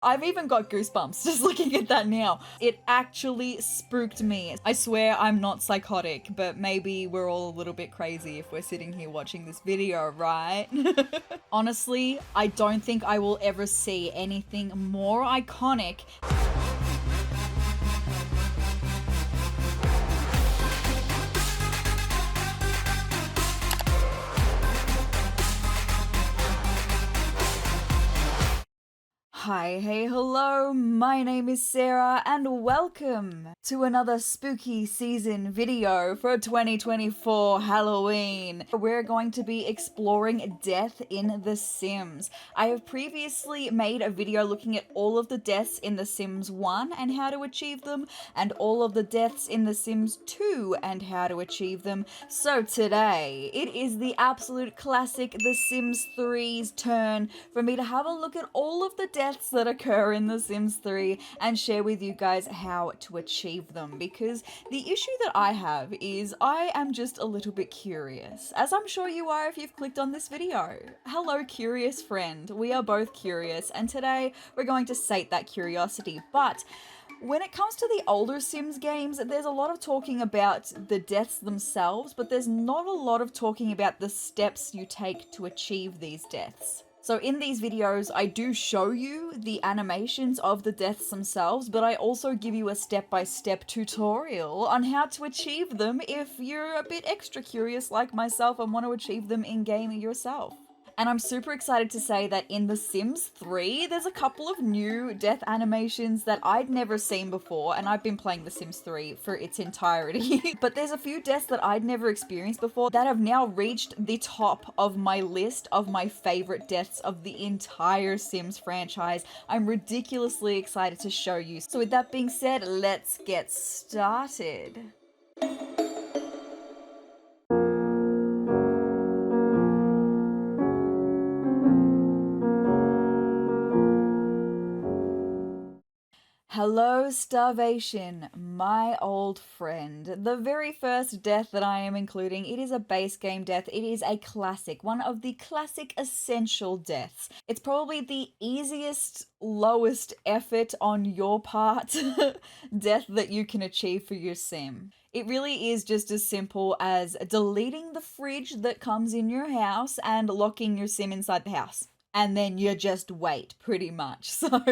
I've even got goosebumps just looking at that now. It actually spooked me. I swear I'm not psychotic, but maybe we're all a little bit crazy if we're sitting here watching this video, right? Honestly, I don't think I will ever see anything more iconic. Hi, hey, hello, my name is Sarah and welcome to another spooky season video for 2024 Halloween. We're going to be exploring death in The Sims. I have previously made a video looking at all of the deaths in The Sims 1 and how to achieve them, and all of the deaths in The Sims 2 and how to achieve them. So today, it is the absolute classic The Sims 3's turn for me to have a look at all of the deaths that occur in The Sims 3 and share with you guys how to achieve them, because the issue that I have is I am just a little bit curious, as I'm sure you are if you've clicked on this video. Hello, curious friend. We are both curious, and today we're going to sate that curiosity. But when it comes to the older Sims games, there's a lot of talking about the deaths themselves, but there's not a lot of talking about the steps you take to achieve these deaths. So in these videos, I do show you the animations of the deaths themselves, but I also give you a step-by-step tutorial on how to achieve them if you're a bit extra curious like myself and want to achieve them in-game yourself. And I'm super excited to say that in The Sims 3, there's a couple of new death animations that I'd never seen before, and I've been playing The Sims 3 for its entirety. But there's a few deaths that I'd never experienced before that have now reached the top of my list of my favorite deaths of the entire Sims franchise. I'm ridiculously excited to show you. So with that being said, let's get started. Hello, Starvation, my old friend. The very first death that I am including, it is a base game death. It is a classic, one of the classic essential deaths. It's probably the easiest, lowest effort on your part death that you can achieve for your sim. It really is just as simple as deleting the fridge that comes in your house and locking your sim inside the house. And then you just wait, pretty much. So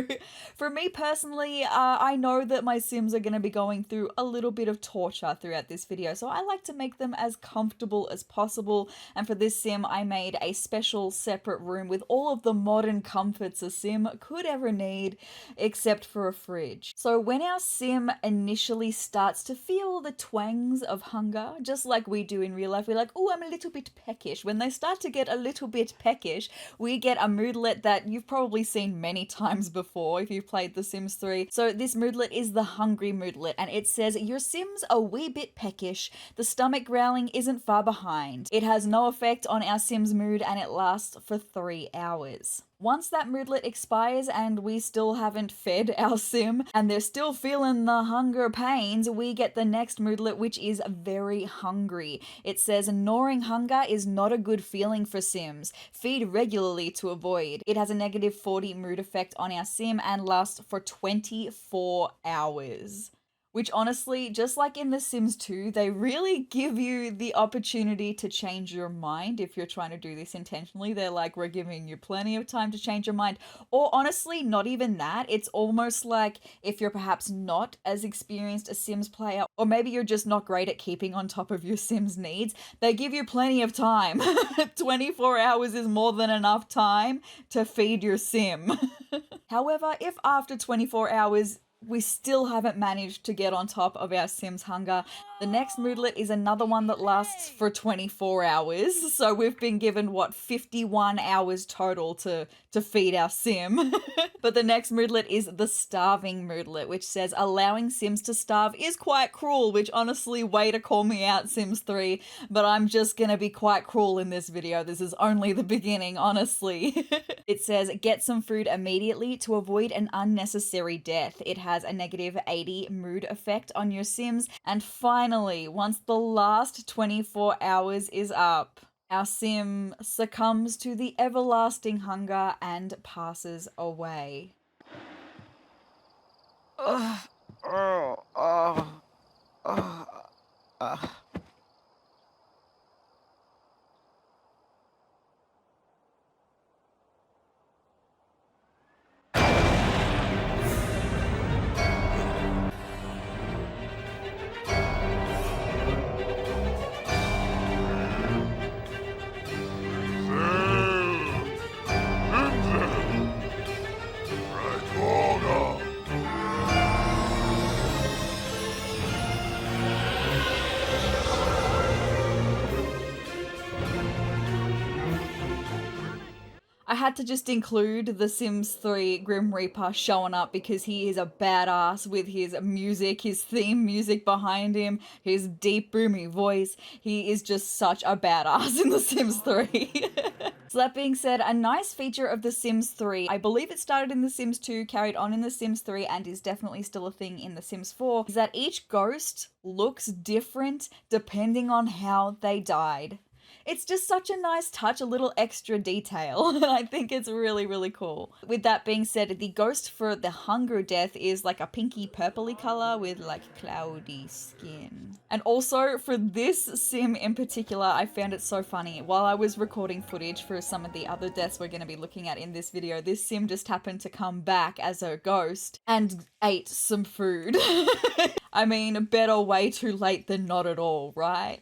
for me personally, I know that my Sims are going to be going through a little bit of torture throughout this video, so I like to make them as comfortable as possible. And for this Sim, I made a special separate room with all of the modern comforts a Sim could ever need, except for a fridge. So when our Sim initially starts to feel the twangs of hunger, just like we do in real life, we're like, oh, I'm a little bit peckish. When they start to get a little bit peckish, we get a moodlet that you've probably seen many times before if you've played The Sims 3. So this moodlet is the hungry moodlet, and it says, your Sim's a wee bit peckish. The stomach growling isn't far behind. It has no effect on our Sim's mood, and it lasts for 3 hours. Once that moodlet expires and we still haven't fed our Sim and they're still feeling the hunger pains, we get the next moodlet, which is very hungry. It says, gnawing hunger is not a good feeling for Sims. Feed regularly to avoid. It has a negative 40 mood effect on our Sim and lasts for 24 hours. Which honestly, just like in The Sims 2, they really give you the opportunity to change your mind if you're trying to do this intentionally. They're like, we're giving you plenty of time to change your mind. Or honestly, not even that. It's almost like if you're perhaps not as experienced a Sims player, or maybe you're just not great at keeping on top of your Sims needs, they give you plenty of time. 24 hours is more than enough time to feed your Sim. However, if after 24 hours, we still haven't managed to get on top of our Sim's hunger, the next moodlet is another one that lasts for 24 hours. So we've been given, what, 51 hours total to feed our Sim. But the next moodlet is the starving moodlet, which says allowing Sims to starve is quite cruel, which honestly, way to call me out, Sims 3. But I'm just gonna be quite cruel in this video. This is only the beginning, honestly. It says get some food immediately to avoid an unnecessary death. It has a negative 80 mood effect on your Sims. And finally, once the last 24 hours is up, our Sim succumbs to the everlasting hunger and passes away. had to just include the Sims 3 Grim Reaper showing up because he is a badass with his music, his theme music behind him, his deep boomy voice. He is just such a badass in The Sims 3. So that being said, a nice feature of The Sims 3, I believe it started in The Sims 2, carried on in The Sims 3, and is definitely still a thing in The Sims 4, is that each ghost looks different depending on how they died. It's just such a nice touch, a little extra detail, and I think it's really, really cool. With that being said, the ghost for the Hunger Death is like a pinky purpley color with like cloudy skin. And also for this sim in particular, I found it so funny. While I was recording footage for some of the other deaths we're going to be looking at in this video, this sim just happened to come back as a ghost and ate some food. I mean, better way too late than not at all, right?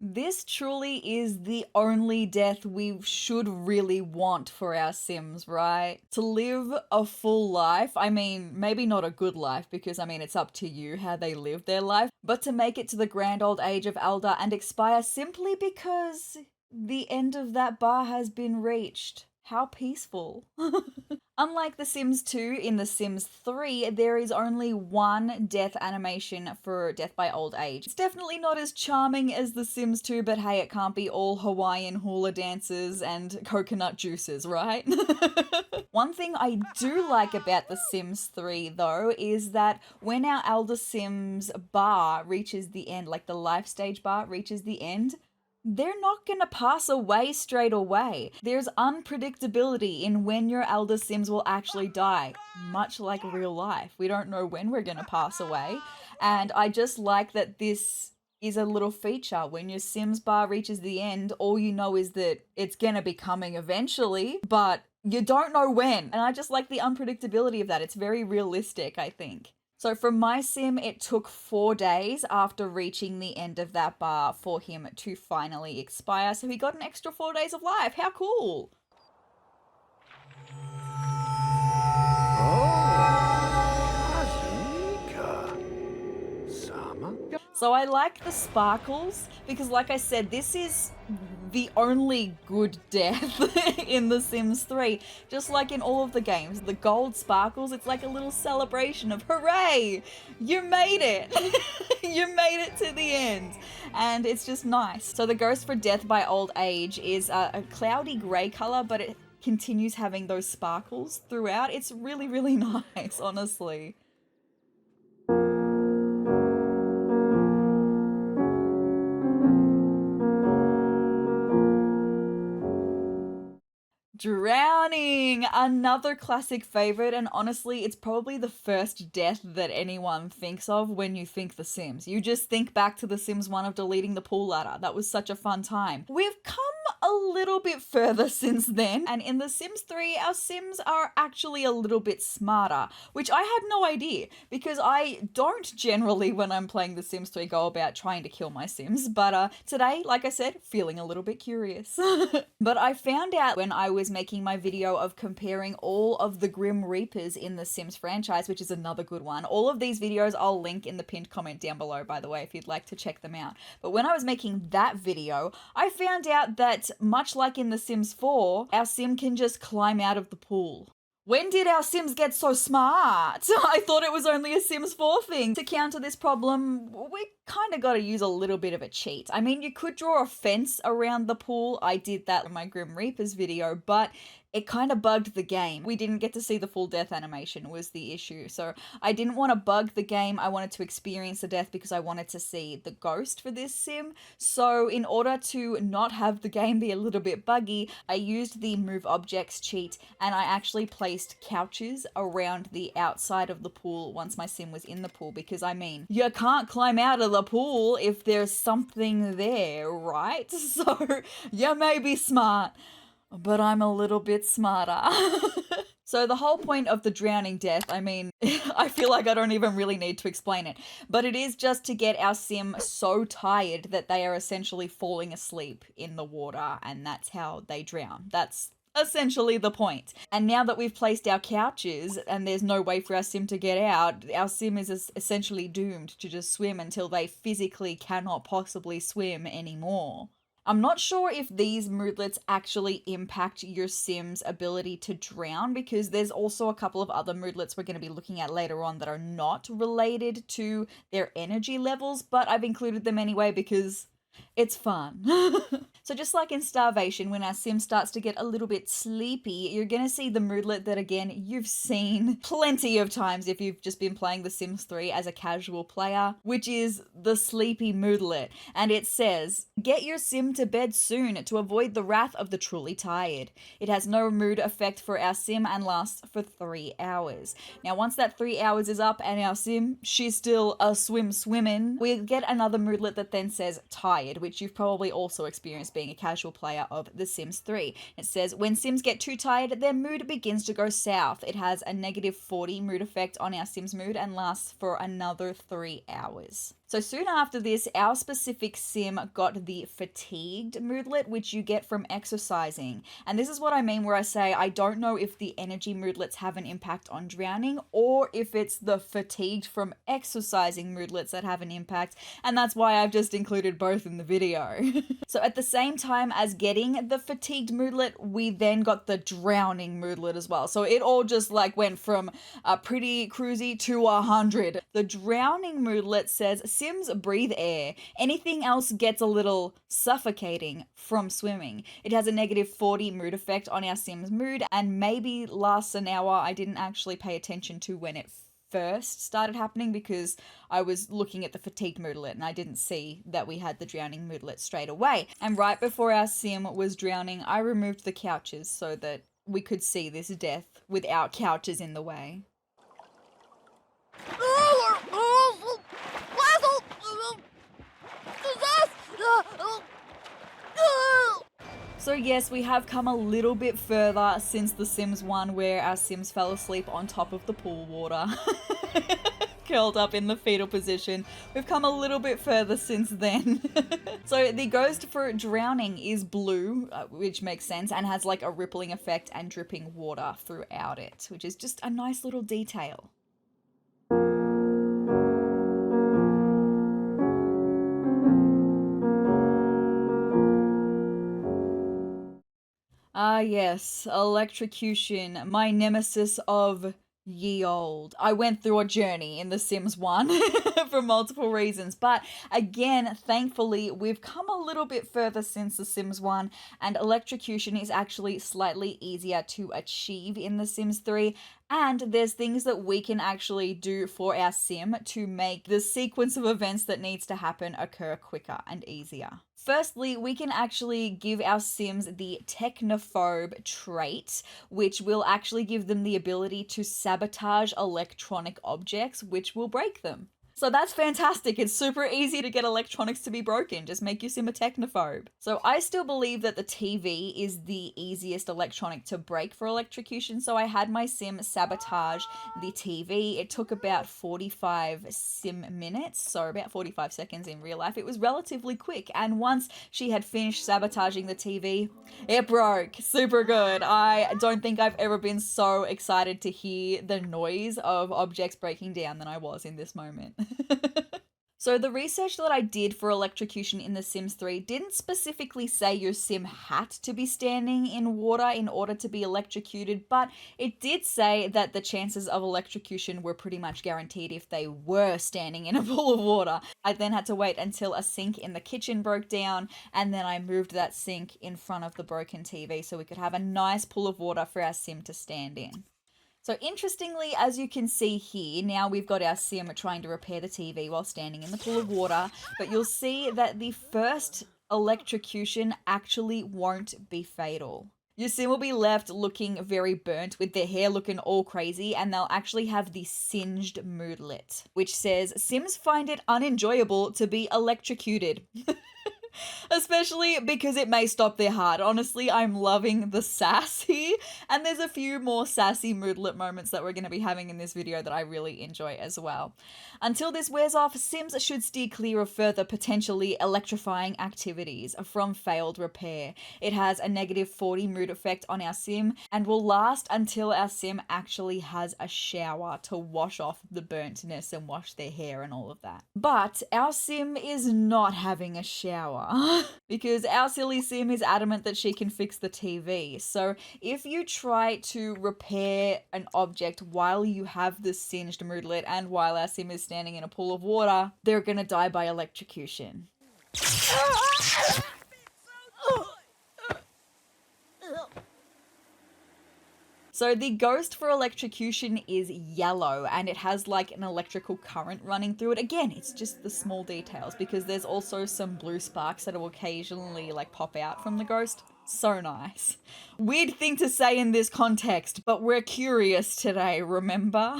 This truly is the only death we should really want for our Sims, right? To live a full life, I mean, maybe not a good life, because I mean, it's up to you how they live their life, but to make it to the grand old age of Elder and expire simply because the end of that bar has been reached. How peaceful. Unlike The Sims 2, in The Sims 3, there is only one death animation for death by old age. It's definitely not as charming as The Sims 2, but hey, it can't be all Hawaiian hula dances and coconut juices, right? One thing I do like about The Sims 3, though, is that when our Elder Sims bar reaches the end, like the life stage bar reaches the end, they're not gonna pass away straight away. There's unpredictability in when your Elder Sims will actually die, much like real life. We don't know when we're gonna pass away, and I just like that this is a little feature. When your Sims bar reaches the end, all you know is that it's gonna be coming eventually, but you don't know when. And I just like the unpredictability of that. It's very realistic, I think. So for my sim, it took 4 days after reaching the end of that bar for him to finally expire. So he got an extra 4 days of life. How cool! So I like the sparkles because, like I said, this is the only good death in The Sims 3. Just like in all of the games, the gold sparkles, it's like a little celebration of hooray! You made it! You made it to the end! And it's just nice. So the ghost for death by old age is a cloudy grey colour, but it continues having those sparkles throughout. It's really, really nice, honestly. Drowning! Another classic favorite, and honestly, it's probably the first death that anyone thinks of when you think The Sims. You just think back to The Sims 1 of deleting the pool ladder. That was such a fun time. We've come a little bit further since then, and in The Sims 3, our Sims are actually a little bit smarter, which I had no idea, because I don't generally, when I'm playing The Sims 3, go about trying to kill my Sims, but today, like I said, feeling a little bit curious. But I found out when I was making my video of comparing all of the Grim Reapers in the Sims franchise, which is another good one. All of these videos I'll link in the pinned comment down below, by the way, if you'd like to check them out. But when I was making that video, I found out that much like in The Sims 4, our Sim can just climb out of the pool. When did our Sims get so smart? I thought it was only a Sims 4 thing. To counter this problem, we kind of got to use a little bit of a cheat. I mean, you could draw a fence around the pool. I did that in my Grim Reapers video, but it kind of bugged the game. We didn't get to see the full death animation was the issue. So I didn't want to bug the game. I wanted to experience the death because I wanted to see the ghost for this sim. So in order to not have the game be a little bit buggy, I used the move objects cheat, and I actually placed couches around the outside of the pool once my sim was in the pool, because I mean, you can't climb out of the pool if there's something there, right? So you may be smart, but I'm a little bit smarter. So the whole point of the drowning death, I mean, I feel like I don't even really need to explain it, but it is just to get our sim so tired that they are essentially falling asleep in the water, and that's how they drown. That's essentially the point. And now that we've placed our couches and there's no way for our sim to get out, our sim is essentially doomed to just swim until they physically cannot possibly swim anymore. I'm not sure if these moodlets actually impact your sim's ability to drown, because there's also a couple of other moodlets we're going to be looking at later on that are not related to their energy levels, but I've included them anyway because it's fun. So just like in Starvation, when our sim starts to get a little bit sleepy, you're going to see the moodlet that, again, you've seen plenty of times if you've just been playing The Sims 3 as a casual player, which is the sleepy moodlet. And it says, get your sim to bed soon to avoid the wrath of the truly tired. It has no mood effect for our sim and lasts for 3 hours. Now, once that 3 hours is up and our sim, she's still a swimming, we get another moodlet that then says tired, which you've probably also experienced being a casual player of The Sims 3. It says, when sims get too tired, their mood begins to go south. It has a -40 mood effect on our sim's mood and lasts for another 3 hours. So soon after this, our specific sim got the fatigued moodlet, which you get from exercising. And this is what I mean where I say I don't know if the energy moodlets have an impact on drowning or if it's the fatigued from exercising moodlets that have an impact. And that's why I've just included both in the video. So at the same time as getting the fatigued moodlet, we then got the drowning moodlet as well. So it all just like went from a pretty cruisy to 100. The drowning moodlet says, sims breathe air. Anything else gets a little suffocating from swimming. It has a -40 mood effect on our sim's mood and maybe lasts an hour. I didn't actually pay attention to when it first started happening because I was looking at the fatigued moodlet and I didn't see that we had the drowning moodlet straight away. And right before our sim was drowning, I removed the couches so that we could see this death without couches in the way. So yes, we have come a little bit further since The Sims 1 where our sims fell asleep on top of the pool water. Curled up in the fetal position. We've come a little bit further since then. So the ghost for drowning is blue, which makes sense, and has like a rippling effect and dripping water throughout it, which is just a nice little detail. Ah yes, Electrocution, my nemesis of ye olde. I went through a journey in The Sims 1 for multiple reasons, but again, thankfully, we've come a little bit further since The Sims 1, and Electrocution is actually slightly easier to achieve in The Sims 3, and there's things that we can actually do for our sim to make the sequence of events that needs to happen occur quicker and easier. Firstly, we can actually give our sims the technophobe trait, which will actually give them the ability to sabotage electronic objects, which will break them. So that's fantastic. It's super easy to get electronics to be broken. Just make your sim a technophobe. So I still believe that the TV is the easiest electronic to break for Electrocution. So I had my sim sabotage the TV. It took about 45 sim minutes, so about 45 seconds in real life. It was relatively quick. And once she had finished sabotaging the TV, it broke. Super good. I don't think I've ever been so excited to hear the noise of objects breaking down than I was in this moment. So the research that I did for Electrocution in The Sims 3 didn't specifically say your sim had to be standing in water in order to be electrocuted, but it did say that the chances of electrocution were pretty much guaranteed if they were standing in a pool of water. I then had to wait until a sink in the kitchen broke down, and then I moved that sink in front of the broken TV so we could have a nice pool of water for our sim to stand in. So interestingly, as you can see here, now we've got our sim trying to repair the TV while standing in the pool of water, but you'll see that the first electrocution actually won't be fatal. Your sim will be left looking very burnt with their hair looking all crazy, and they'll actually have the singed moodlet, which says, Sims find it unenjoyable to be electrocuted. Especially because it may stop their heart. Honestly, I'm loving the sass here, and there's a few more sassy moodlet moments that we're going to be having in this video that I really enjoy as well. Until this wears off, Sims should steer clear of further potentially electrifying activities from failed repair. It has a negative 40 mood effect on our Sim and will last until our Sim actually has a shower to wash off the burntness and wash their hair and all of that. But our Sim is not having a shower because our silly Sim is adamant that she can fix the TV. So if you try to repair an object while you have the singed moodlet and while our Sim is standing in a pool of water, they're gonna die by electrocution. So the ghost for electrocution is yellow and it has like an electrical current running through it. Again, it's just the small details because there's also some blue sparks that will occasionally like pop out from the ghost. So nice. Weird thing to say in this context, but we're curious today, remember?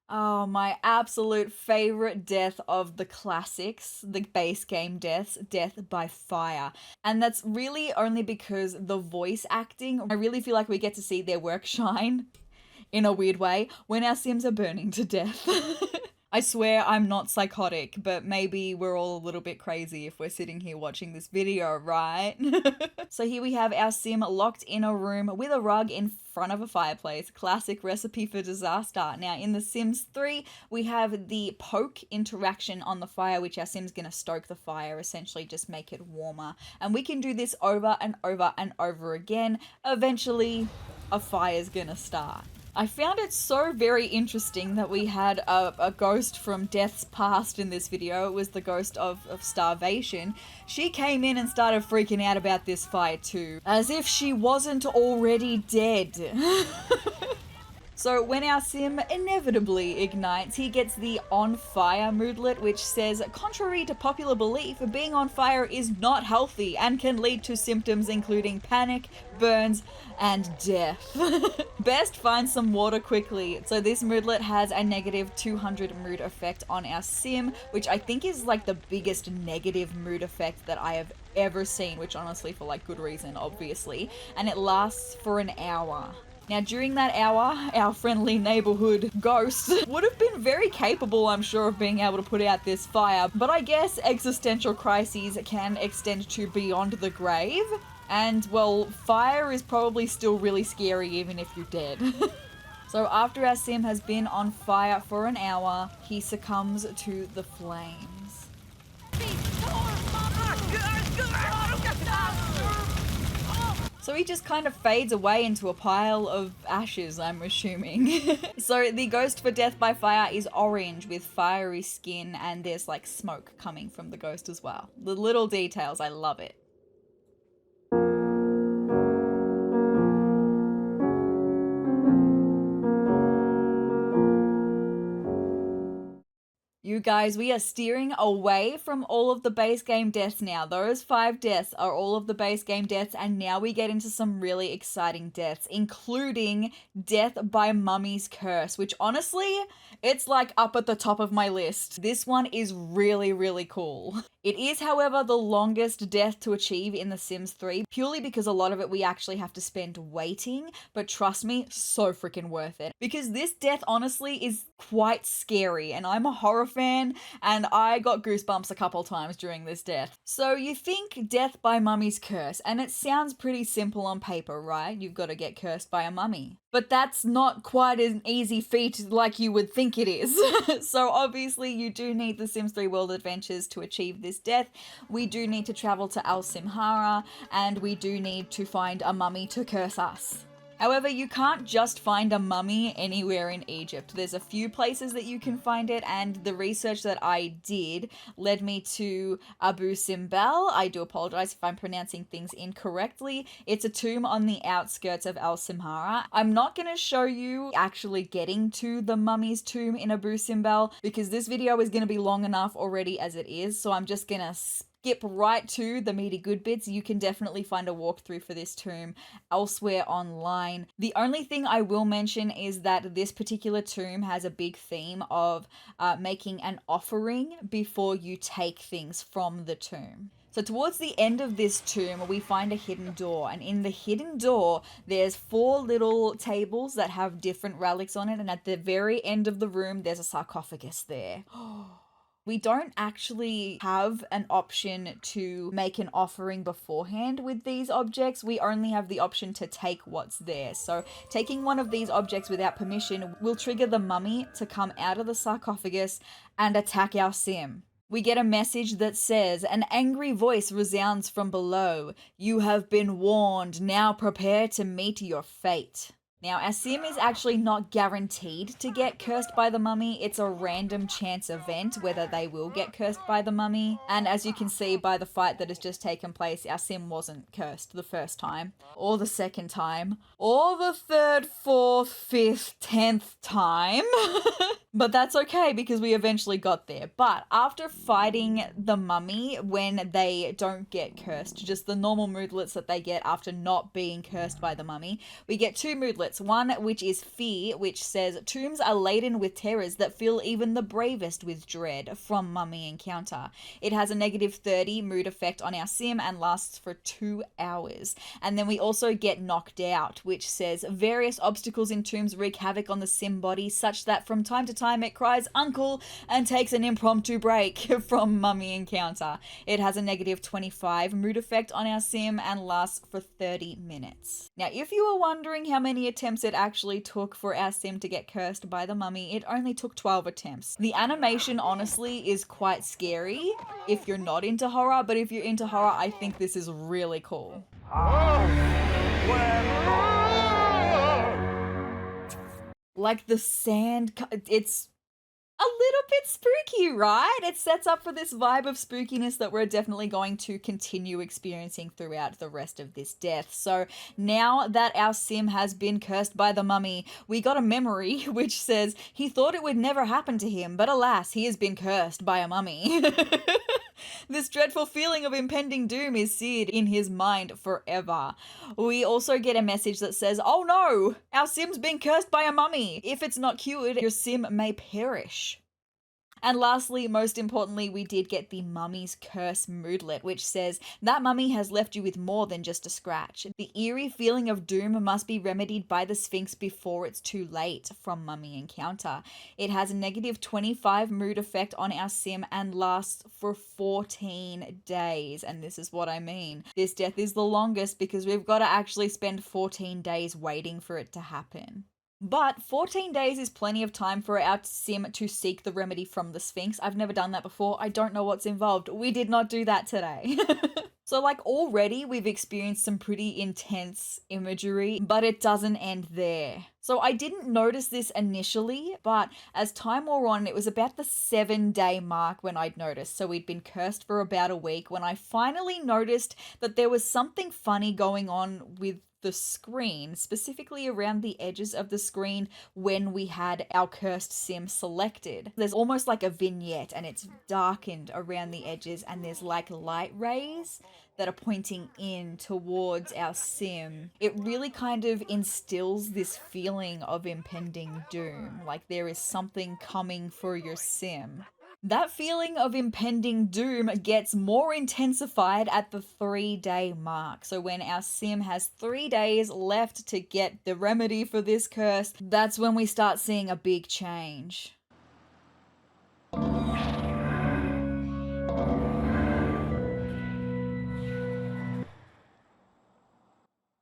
Oh, my absolute favorite death of the classics, the base game deaths, death by fire. And that's really only because the voice acting, I really feel like we get to see their work shine in a weird way when our Sims are burning to death. I swear I'm not psychotic, but maybe we're all a little bit crazy if we're sitting here watching this video, right? So here we have our Sim locked in a room with a rug in front of a fireplace. Classic recipe for disaster. Now in The Sims 3, we have the poke interaction on the fire, which our Sim's gonna stoke the fire, essentially just make it warmer. And we can do this over and over and over again. Eventually, a fire's gonna start. I found it so very interesting that we had a ghost from Death's Past in this video. It was the ghost of Starvation. She came in and started freaking out about this fire too, as if she wasn't already dead. So when our Sim inevitably ignites, he gets the on fire moodlet, which says, contrary to popular belief, being on fire is not healthy and can lead to symptoms including panic, burns, and death. Best find some water quickly. So this moodlet has a negative 200 mood effect on our Sim, which I think is like the biggest negative mood effect that I have ever seen, which honestly for like good reason, obviously. And it lasts for an hour. Now, during that hour, our friendly neighborhood ghost would have been very capable, I'm sure, of being able to put out this fire, but I guess existential crises can extend to beyond the grave, and, well, fire is probably still really scary even if you're dead. So after our Sim has been on fire for an hour, he succumbs to the flames. So he just kind of fades away into a pile of ashes, I'm assuming. So the ghost for death by fire is orange with fiery skin, and there's like smoke coming from the ghost as well. The little details, I love it. You guys, we are steering away from all of the base game deaths now. Those 5 deaths are all of the base game deaths, and now we get into some really exciting deaths, including death by Mummy's Curse, which honestly, it's like up at the top of my list. This one is really, really cool. It is, however, the longest death to achieve in The Sims 3, purely because a lot of it we actually have to spend waiting, but trust me, so freaking worth it. Because this death honestly is quite scary, and I'm a horror fan, and I got goosebumps a couple times during this death. So you think death by Mummy's Curse, and it sounds pretty simple on paper, right? You've got to get cursed by a mummy. But that's not quite an easy feat like you would think it is. So obviously you do need the Sims 3 World Adventures to achieve this death. We do need to travel to Al Simhara, and we do need to find a mummy to curse us. However, you can't just find a mummy anywhere in Egypt. There's a few places that you can find it, and the research that I did led me to Abu Simbel. I do apologize if I'm pronouncing things incorrectly. It's a tomb on the outskirts of Al Simhara. I'm not going to show you actually getting to the mummy's tomb in Abu Simbel because this video is going to be long enough already as it is, so I'm just going to skip right to the meaty good bits, you can definitely find a walkthrough for this tomb elsewhere online. The only thing I will mention is that this particular tomb has a big theme of making an offering before you take things from the tomb. So towards the end of this tomb, we find a hidden door, and in the hidden door, there's 4 little tables that have different relics on it, and at the very end of the room, there's a sarcophagus there. We don't actually have an option to make an offering beforehand with these objects. We only have the option to take what's there. So taking one of these objects without permission will trigger the mummy to come out of the sarcophagus and attack our sim. We get a message that says, "An angry voice resounds from below. You have been warned. Now prepare to meet your fate." Now, our sim is actually not guaranteed to get cursed by the mummy. It's a random chance event whether they will get cursed by the mummy. And as you can see by the fight that has just taken place, our sim wasn't cursed the first time, or the second time, or the third, fourth, fifth, 10th time. But that's okay because we eventually got there. But after fighting the mummy, when they don't get cursed, just the normal moodlets that they get after not being cursed by the mummy, we get 2 moodlets. One, which is Fear, which says, "Tombs are laden with terrors that fill even the bravest with dread from mummy encounter." It has a -30 mood effect on our sim and lasts for 2 hours. And then we also get Knocked Out, which says, "Various obstacles in tombs wreak havoc on the sim body such that from time to time it cries uncle and takes an impromptu break from mummy encounter." It has a -25 mood effect on our sim and lasts for 30 minutes. Now, if you were wondering how many attempts it actually took for our sim to get cursed by the mummy, it only took 12 attempts. The animation honestly is quite scary if you're not into horror, but if you're into horror, I think this is really cool. Like the sand, it's a little bit spooky, right? It sets up for this vibe of spookiness that we're definitely going to continue experiencing throughout the rest of this death. So now that our sim has been cursed by the mummy, we got a memory which says he thought it would never happen to him, but alas, he has been cursed by a mummy. This dreadful feeling of impending doom is seared in his mind forever. We also get a message that says, "Oh no, our sim's been cursed by a mummy. If it's not cured, your sim may perish." And lastly, most importantly, we did get the mummy's curse moodlet, which says, "That mummy has left you with more than just a scratch. The eerie feeling of doom must be remedied by the Sphinx before it's too late," from mummy encounter. It has a -25 mood effect on our sim and lasts for 14 days. And this is what I mean. This death is the longest because we've got to actually spend 14 days waiting for it to happen. But 14 days is plenty of time for our sim to seek the remedy from the Sphinx. I've never done that before. I don't know what's involved. We did not do that today. So already we've experienced some pretty intense imagery, but it doesn't end there. So I didn't notice this initially, but as time wore on, it was about the 7-day mark when I'd noticed. So we'd been cursed for about a week when I finally noticed that there was something funny going on with the screen, specifically around the edges of the screen when we had our cursed sim selected. There's almost like a vignette and it's darkened around the edges and there's light rays that are pointing in towards our sim. It really kind of instills this feeling of impending doom, like there is something coming for your sim. That feeling of impending doom gets more intensified at the 3-day mark. So when our sim has 3 days left to get the remedy for this curse, that's when we start seeing a big change.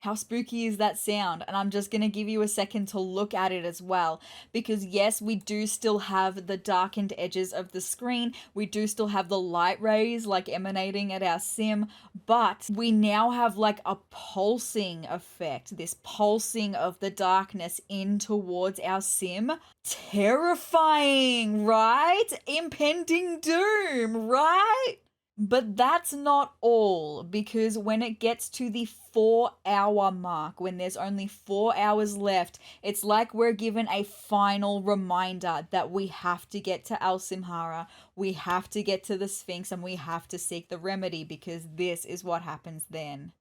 How spooky is that sound? And I'm just going to give you a second to look at it as well. Because yes, we do still have the darkened edges of the screen. We do still have the light rays emanating at our sim. But we now have a pulsing effect. This pulsing of the darkness in towards our sim. Terrifying, right? Impending doom, right? But that's not all, because when it gets to the 4 hour mark, when there's only 4 hours left, it's like we're given a final reminder that we have to get to Al Simhara, we have to get to the Sphinx, and we have to seek the remedy, because this is what happens then.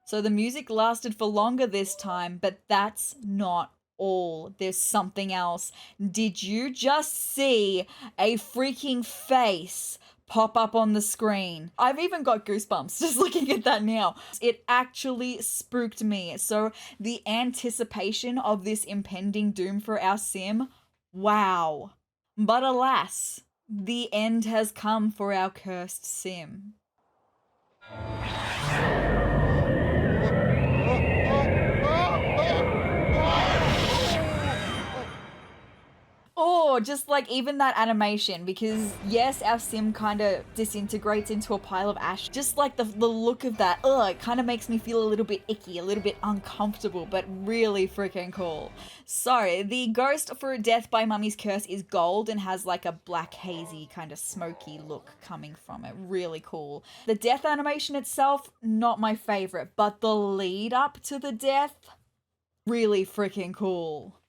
So the music lasted for longer this time, but that's not all. There's something else. Did you just see a freaking face pop up on the screen? I've even got goosebumps just looking at that now. It actually spooked me. So the anticipation of this impending doom for our sim, wow. But alas, the end has come for our cursed sim. Oh, just like even that animation, because yes, our sim kind of disintegrates into a pile of ash. Just like the look of that, it kind of makes me feel a little bit icky, a little bit uncomfortable, but really freaking cool. So the ghost for Death by Mummy's Curse is gold and has like a black hazy kind of smoky look coming from it. Really cool. The death animation itself, not my favorite, but the lead up to the death, really freaking cool.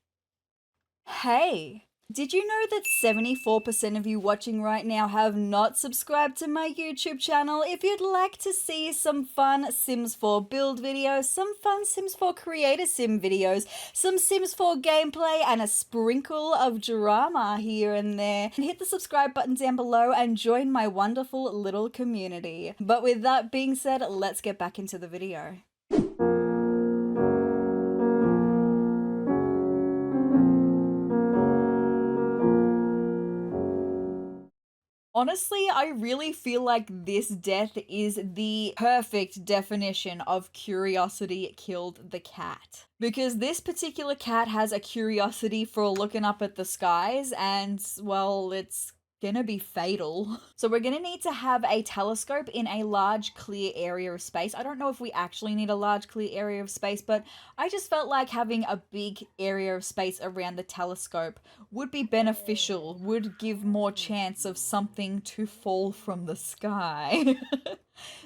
Hey, did you know that 74% of you watching right now have not subscribed to my YouTube channel? If you'd like to see some fun Sims 4 build videos, some fun Sims 4 creator sim videos, some Sims 4 gameplay, and a sprinkle of drama here and there, hit the subscribe button down below and join my wonderful little community. But with that being said, let's get back into the video. Honestly, I really feel like this death is the perfect definition of curiosity killed the cat. Because this particular cat has a curiosity for looking up at the skies, and, well, it's gonna be fatal. So we're gonna need to have a telescope in a large clear area of space. I don't know if we actually need a large clear area of space, but I just felt like having a big area of space around the telescope would be beneficial, would give more chance of something to fall from the sky.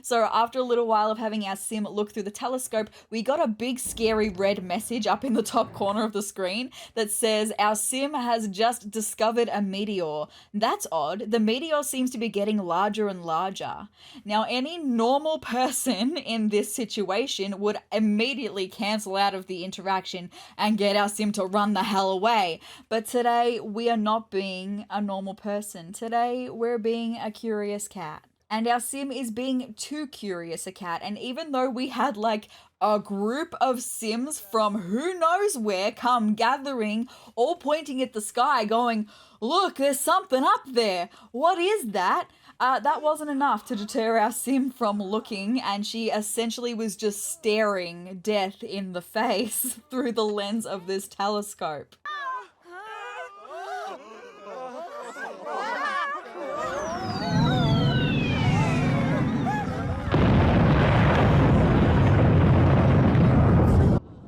So after a little while of having our sim look through the telescope, we got a big scary red message up in the top corner of the screen that says our sim has just discovered a meteor. That's odd. The meteor seems to be getting larger and larger. Now, any normal person in this situation would immediately cancel out of the interaction and get our sim to run the hell away. But today, we are not being a normal person. Today, we're being a curious cat. And our sim is being too curious a cat. And even though we had like a group of sims from who knows where come gathering, all pointing at the sky going, look, there's something up there. What is that? That wasn't enough to deter our sim from looking, and she essentially was just staring death in the face through the lens of this telescope.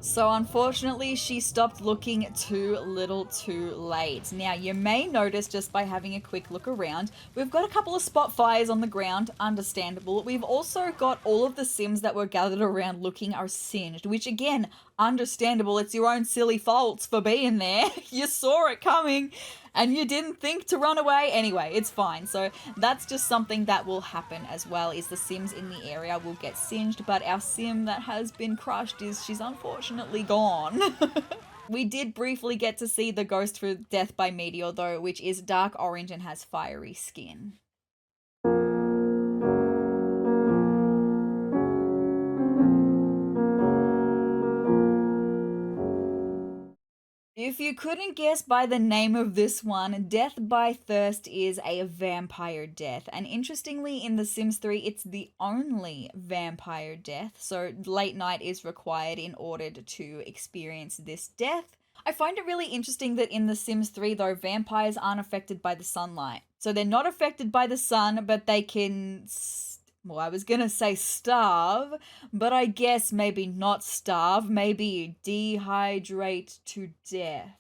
So unfortunately, she stopped looking too little too late. Now, you may notice just by having a quick look around, we've got a couple of spot fires on the ground, understandable. We've also got all of the sims that were gathered around looking are singed, which again, understandable. It's your own silly faults for being there. You saw it coming and you didn't think to run away. Anyway, it's fine. So that's just something that will happen as well, is the sims in the area will get singed, but our sim that has been crushed she's unfortunately gone. We did briefly get to see the ghost for Death by Meteor though, which is dark orange and has fiery skin. If you couldn't guess by the name of this one, Death by Thirst is a vampire death. And interestingly, in The Sims 3, it's the only vampire death. So late night is required in order to experience this death. I find it really interesting that in The Sims 3, though, vampires aren't affected by the sunlight. So they're not affected by the sun, but they can Well, I was gonna say starve, but I guess maybe not starve, maybe dehydrate to death.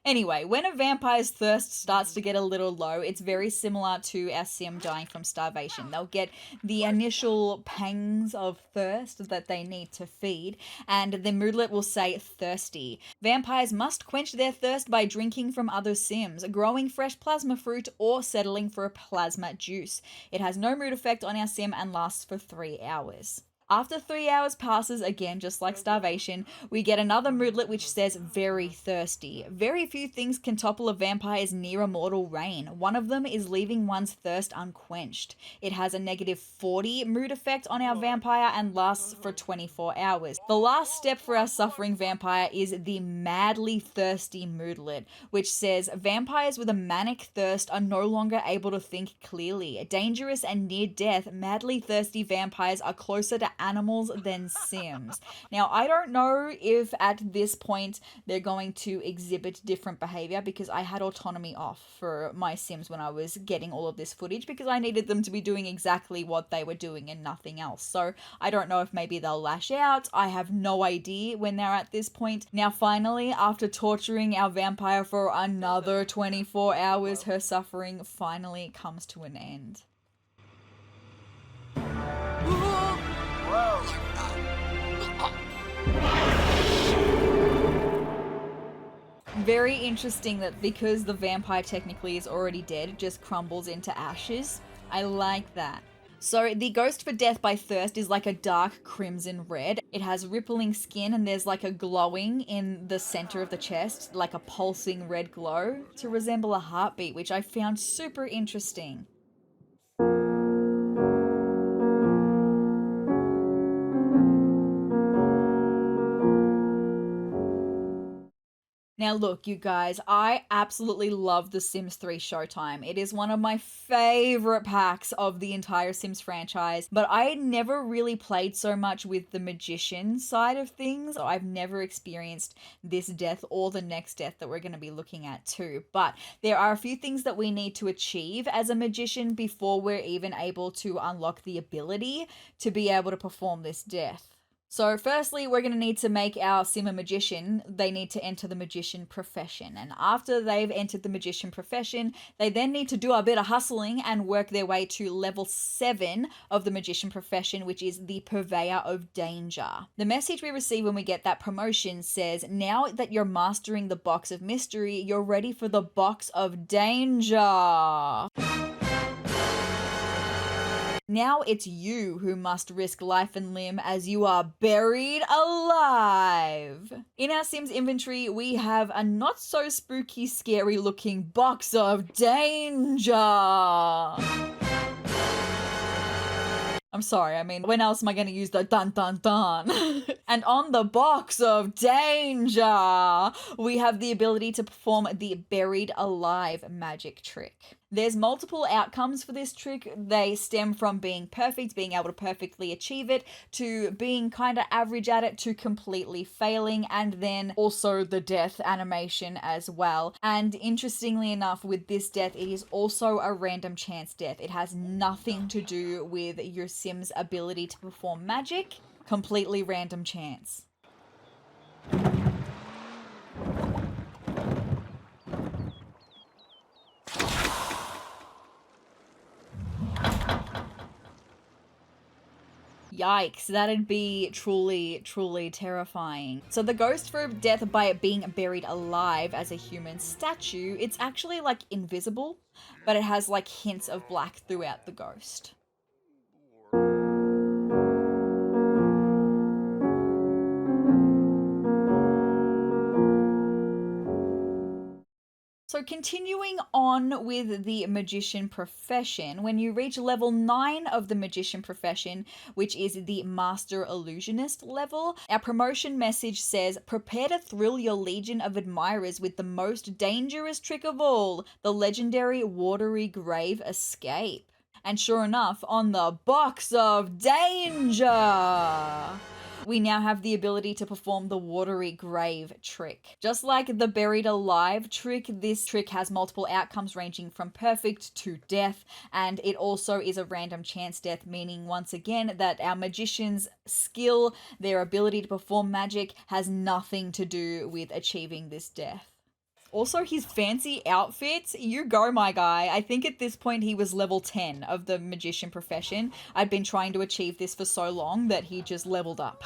Anyway, when a vampire's thirst starts to get a little low, it's very similar to our sim dying from starvation. They'll get the initial pangs of thirst that they need to feed, and the moodlet will say thirsty. Vampires must quench their thirst by drinking from other sims, growing fresh plasma fruit, or settling for a plasma juice. It has no mood effect on our sim and lasts for 3 hours. After 3 hours passes, again, just like starvation, we get another moodlet which says very thirsty. Very few things can topple a vampire's near immortal reign. One of them is leaving one's thirst unquenched. It has a negative 40 mood effect on our vampire and lasts for 24 hours. The last step for our suffering vampire is the madly thirsty moodlet, which says vampires with a manic thirst are no longer able to think clearly. Dangerous and near death, madly thirsty vampires are closer to animals than sims. Now, I don't know if at this point they're going to exhibit different behavior, because I had autonomy off for my sims when I was getting all of this footage, because I needed them to be doing exactly what they were doing and nothing else. So I don't know if maybe they'll lash out. I have no idea when they're at this point. Now, finally, after torturing our vampire for another 24 hours, her suffering finally comes to an end. Very interesting that because the vampire technically is already dead, it just crumbles into ashes. I like that. So the ghost for death by thirst is like a dark crimson red. It has rippling skin and there's like a glowing in the center of the chest, like a pulsing red glow to resemble a heartbeat, which I found super interesting. Now look, you guys, I absolutely love The Sims 3 Showtime. It is one of my favorite packs of the entire Sims franchise, but I never really played so much with the magician side of things. So I've never experienced this death or the next death that we're going to be looking at too. But there are a few things that we need to achieve as a magician before we're even able to unlock the ability to be able to perform this death. So firstly, we're going to need to make our sim a magician. They need to enter the magician profession. And after they've entered the magician profession, they then need to do a bit of hustling and work their way to level 7 of the magician profession, which is the purveyor of danger. The message we receive when we get that promotion says, now that you're mastering the box of mystery, you're ready for the box of danger. Now it's you who must risk life and limb as you are buried alive. In our Sims inventory, we have a not so spooky, scary looking box of danger. I'm sorry, I mean, when else am I going to use the dun dun dun? And on the box of danger, we have the ability to perform the buried alive magic trick. There's multiple outcomes for this trick. They stem from being perfect, being able to perfectly achieve it, to being kind of average at it, to completely failing, and then also the death animation as well. And interestingly enough, with this death, it is also a random chance death. It has nothing to do with your Sim's ability to perform magic. Completely random chance. Yikes, that'd be truly, truly terrifying. So the ghost for death by it being buried alive as a human statue, it's actually like invisible, but it has like hints of black throughout the ghost. So continuing on with the magician profession, when you reach level 9 of the magician profession, which is the master illusionist level, our promotion message says, prepare to thrill your legion of admirers with the most dangerous trick of all, the legendary Watery grave escape. And sure enough, on the box of danger, we now have the ability to perform the Watery grave trick. Just like the buried alive trick, this trick has multiple outcomes ranging from perfect to death, and it also is a random chance death, meaning once again that our magician's skill, their ability to perform magic, has nothing to do with achieving this death. Also, his fancy outfits, you go, my guy. I think at this point he was level 10 of the magician profession. I'd been trying to achieve this for so long that he just leveled up.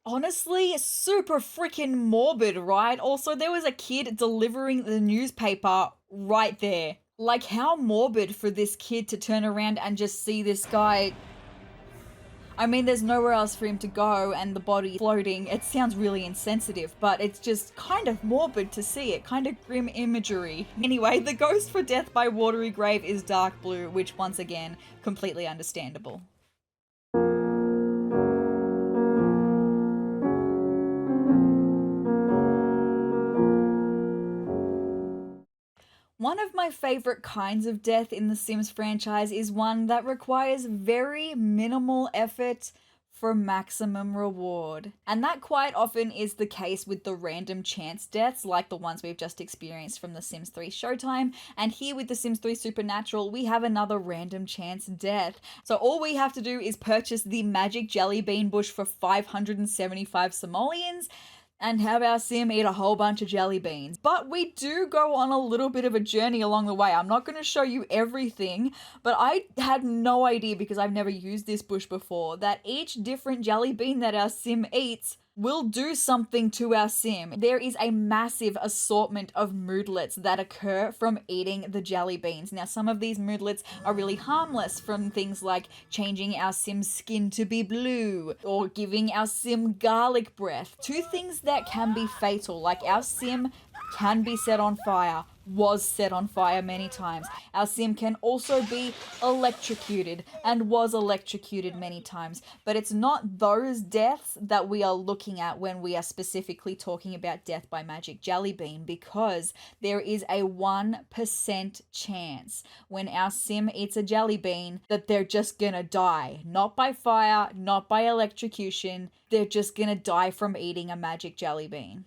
Honestly, super freaking morbid, right? Also, there was a kid delivering the newspaper right there. Like, how morbid for this kid to turn around and just see this guy. I mean, there's nowhere else for him to go and the body floating. It sounds really insensitive, but it's just kind of morbid to see it. Kind of grim imagery. Anyway, the ghost for death by Watery grave is dark blue, which once again, completely understandable. One of my favorite kinds of death in the Sims franchise is one that requires very minimal effort for maximum reward. And that quite often is the case with the random chance deaths like the ones we've just experienced from The Sims 3 Showtime. And here with The Sims 3 Supernatural, we have another random chance death. So all we have to do is purchase the magic jellybean bush for 575 simoleons and have our sim eat a whole bunch of jelly beans. But we do go on a little bit of a journey along the way. I'm not going to show you everything, but I had no idea, because I've never used this bush before, that each different jelly bean that our sim eats will do something to our sim. There is a massive assortment of moodlets that occur from eating the jelly beans. Now, some of these moodlets are really harmless, from things like changing our sim's skin to be blue or giving our sim garlic breath, to things that can be fatal, like our sim can be set on fire, was set on fire many times. Our sim can also be electrocuted and was electrocuted many times. But it's not those deaths that we are looking at when we are specifically talking about death by magic jellybean, because there is a 1% chance when our sim eats a jellybean that they're just gonna die. Not by fire, not by electrocution. They're just gonna die from eating a magic jellybean.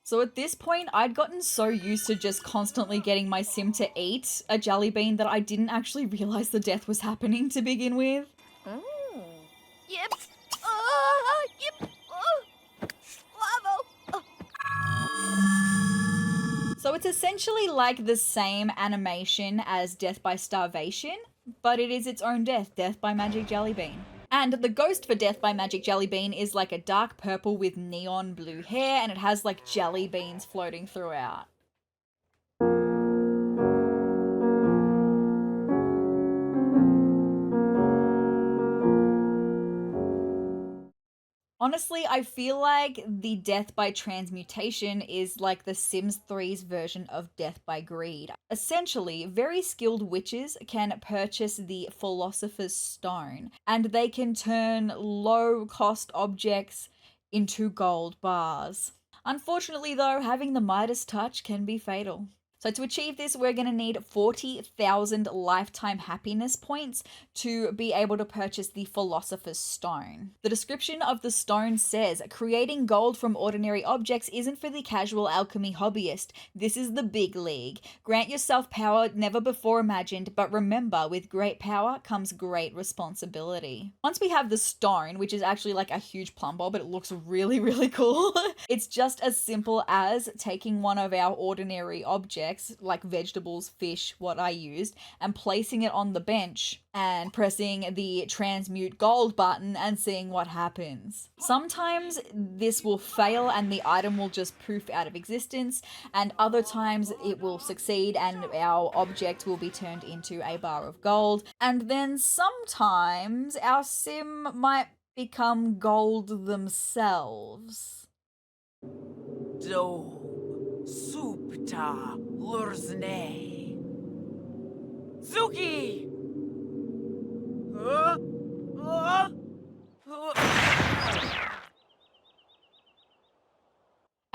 So at this point, I'd gotten so used to just constantly getting my sim to eat a jellybean that I didn't actually realize the death was happening to begin with. Yep. Yep. Lavo. So it's essentially like the same animation as death by starvation, but it is its own death, death by magic jellybean. And the ghost for death by magic jellybean is like a dark purple with neon blue hair, and it has like jelly beans floating throughout. Honestly, I feel like the death by transmutation is like The Sims 3's version of death by greed. Essentially, very skilled witches can purchase the Philosopher's Stone, and they can turn low-cost objects into gold bars. Unfortunately though, having the Midas touch can be fatal. So to achieve this, we're going to need 40,000 lifetime happiness points to be able to purchase the Philosopher's Stone. The description of the stone says, creating gold from ordinary objects isn't for the casual alchemy hobbyist. This is the big league. Grant yourself power never before imagined, but remember, with great power comes great responsibility. Once we have the stone, which is actually like a huge plumb bob, but it looks really, really cool. It's just as simple as taking one of our ordinary objects, like vegetables, fish, what I used, and placing it on the bench and pressing the transmute gold button and seeing what happens. Sometimes this will fail and the item will just poof out of existence, and other times it will succeed and our object will be turned into a bar of gold. And then sometimes our sim might become gold themselves. Do supta lurzne. Zuki!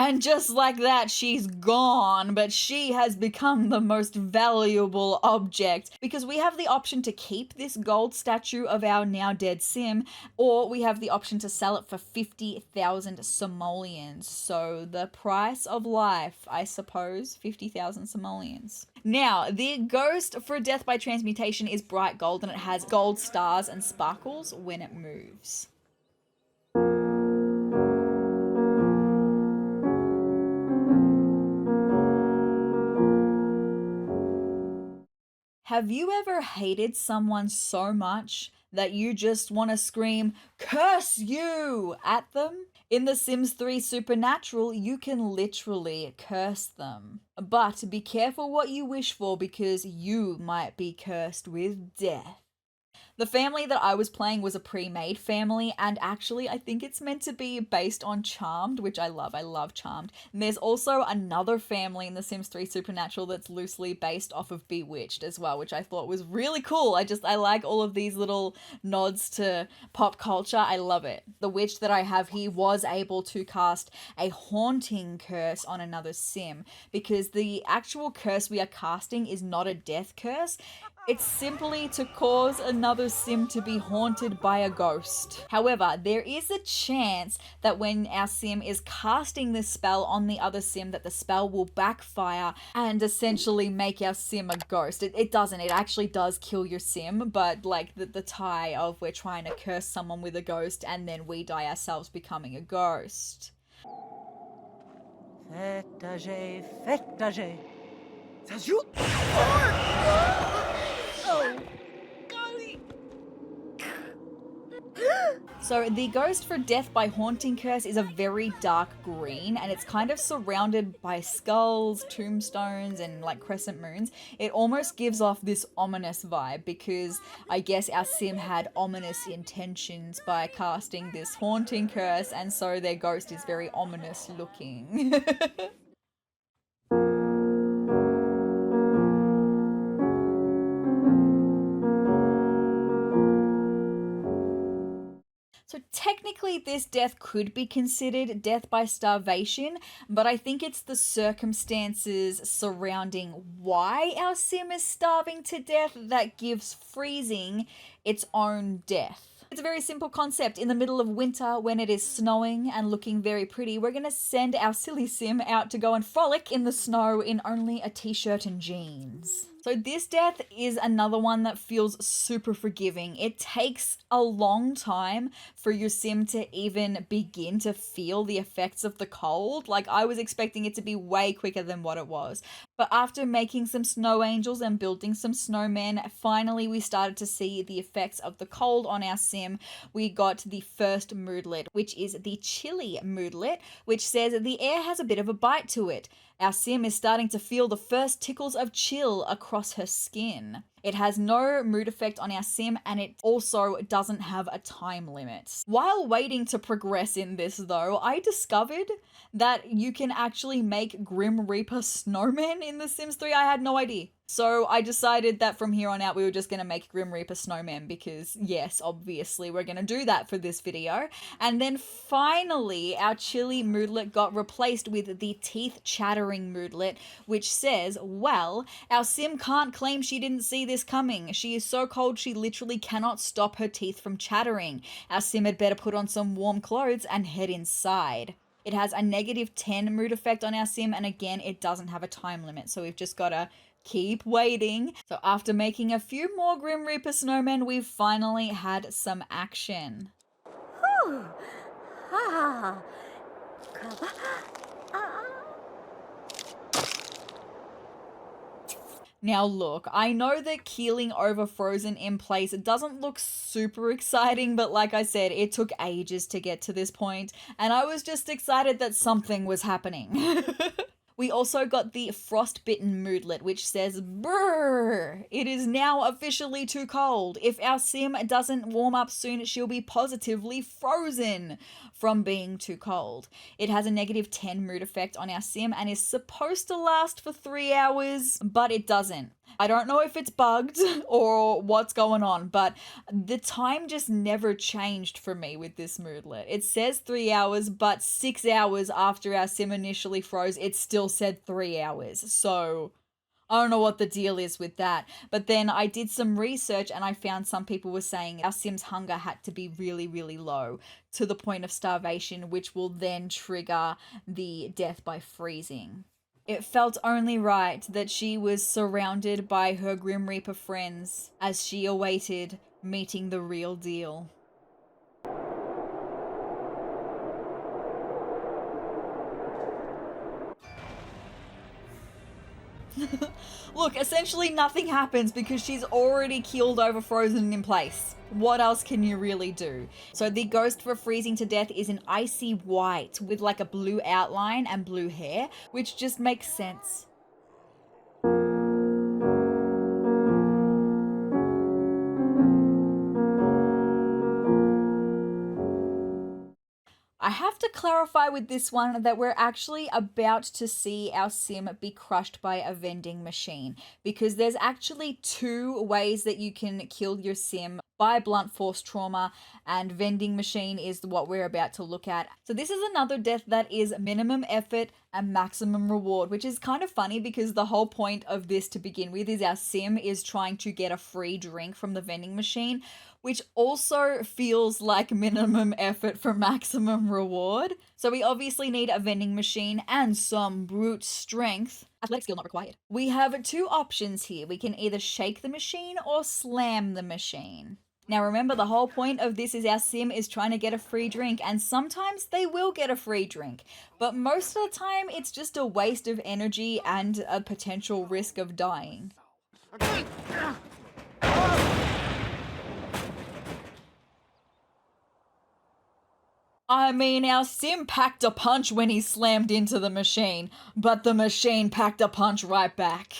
And just like that, she's gone, but she has become the most valuable object because we have the option to keep this gold statue of our now dead sim, or we have the option to sell it for 50,000 simoleons. So the price of life, I suppose, 50,000 simoleons. Now, the ghost for death by transmutation is bright gold, and it has gold stars and sparkles when it moves. Have you ever hated someone so much that you just want to scream, "Curse you!" at them? In The Sims 3 Supernatural, you can literally curse them. But be careful what you wish for because you might be cursed with death. The family that I was playing was a pre-made family, and actually I think it's meant to be based on Charmed, which I love. I love Charmed. And there's also another family in The Sims 3 Supernatural that's loosely based off of Bewitched as well, which I thought was really cool. I like all of these little nods to pop culture. I love it. The witch that I have here was able to cast a haunting curse on another sim because the actual curse we are casting is not a death curse. It's simply to cause another sim to be haunted by a ghost. However, there is a chance that when our sim is casting this spell on the other sim that the spell will backfire and essentially make our sim a ghost. It doesn't. It actually does kill your sim, but like the tie of we're trying to curse someone with a ghost and then we die ourselves becoming a ghost. Fetager, fetager. That's you? So the ghost for death by haunting curse is a very dark green, and it's kind of surrounded by skulls, tombstones, and like crescent moons. It almost gives off this ominous vibe because I guess our sim had ominous intentions by casting this haunting curse, and so their ghost is very ominous looking. So technically this death could be considered death by starvation, but I think it's the circumstances surrounding why our sim is starving to death that gives freezing its own death. It's a very simple concept. In the middle of winter, when it is snowing and looking very pretty, we're going to send our silly sim out to go and frolic in the snow in only a t-shirt and jeans. So this death is another one that feels super forgiving. It takes a long time for your sim to even begin to feel the effects of the cold. Like, I was expecting it to be way quicker than what it was. But after making some snow angels and building some snowmen, finally we started to see the effects of the cold on our sim. We got the first moodlet, which is the chilly moodlet, which says the air has a bit of a bite to it. Our sim is starting to feel the first tickles of chill across her skin. It has no mood effect on our sim, and it also doesn't have a time limit. While waiting to progress in this though, I discovered that you can actually make Grim Reaper snowmen in The Sims 3. I had no idea. So I decided that from here on out we were just going to make Grim Reaper snowmen because yes, obviously we're going to do that for this video. And then finally our chilly moodlet got replaced with the teeth chattering moodlet, which says, well, our sim can't claim she didn't see this coming. She is so cold she literally cannot stop her teeth from chattering. Our sim had better put on some warm clothes and head inside. It has a -10 mood effect on our sim, and again, it doesn't have a time limit, so we've just got to keep waiting. So after making a few more Grim Reaper snowmen, we've finally had some action. Now look, I know that keeling over frozen in place doesn't look super exciting, but like I said, it took ages to get to this point, and I was just excited that something was happening. We also got the frostbitten moodlet, which says, brrr, it is now officially too cold. If our sim doesn't warm up soon, she'll be positively frozen from being too cold. It has a -10 mood effect on our sim and is supposed to last for 3 hours, but it doesn't. I don't know if it's bugged or what's going on, but the time just never changed for me with this moodlet. It says 3 hours, but 6 hours after our sim initially froze, it still said 3 hours. So I don't know what the deal is with that. But then I did some research and I found some people were saying our sim's hunger had to be really, really low to the point of starvation, which will then trigger the death by freezing. It felt only right that she was surrounded by her Grim Reaper friends as she awaited meeting the real deal. Look, essentially nothing happens because she's already keeled over, frozen in place. What else can you really do? So the ghost for freezing to death is an icy white with like a blue outline and blue hair, which just makes sense. I have to clarify with this one that we're actually about to see our sim be crushed by a vending machine, because there's actually two ways that you can kill your sim by blunt force trauma, and vending machine is what we're about to look at. So this is another death that is minimum effort and maximum reward, which is kind of funny because the whole point of this to begin with is our sim is trying to get a free drink from the vending machine, which also feels like minimum effort for maximum reward. So we obviously need a vending machine and some brute strength. Athletic skill not required. We have two options here. We can either shake the machine or slam the machine. Now remember, the whole point of this is our sim is trying to get a free drink, and sometimes they will get a free drink, but most of the time it's just a waste of energy and a potential risk of dying. I mean, our sim packed a punch when he slammed into the machine, but the machine packed a punch right back.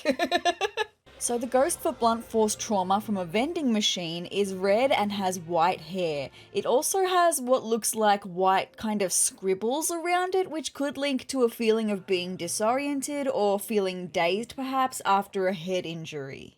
So the ghost for blunt force trauma from a vending machine is red and has white hair. It also has what looks like white kind of scribbles around it, which could link to a feeling of being disoriented or feeling dazed perhaps after a head injury.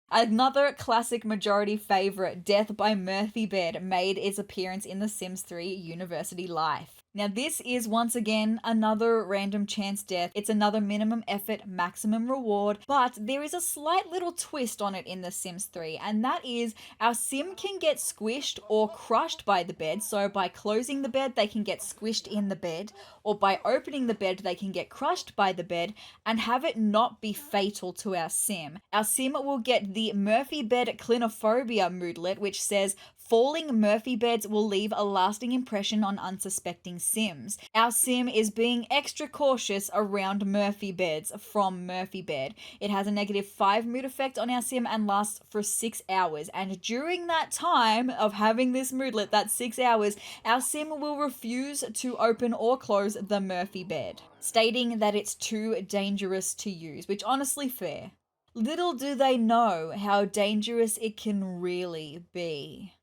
Another classic majority favourite, Death by Murphy Bed, made its appearance in The Sims 3 University Life. Now this is once again another random chance death. It's another minimum effort, maximum reward, but there is a slight little twist on it in The Sims 3, and that is our sim can get squished or crushed by the bed. So by closing the bed, they can get squished in the bed, or by opening the bed, they can get crushed by the bed and have it not be fatal to our sim. Our sim will get the Murphy Bed Clinophobia moodlet, which says falling Murphy beds will leave a lasting impression on unsuspecting sims. Our sim is being extra cautious around Murphy beds from Murphy Bed. It has a -5 mood effect on our sim and lasts for 6 hours. And during that time of having this moodlet, that 6 hours, our sim will refuse to open or close the Murphy bed, stating that it's too dangerous to use, which honestly fair. Little do they know how dangerous it can really be.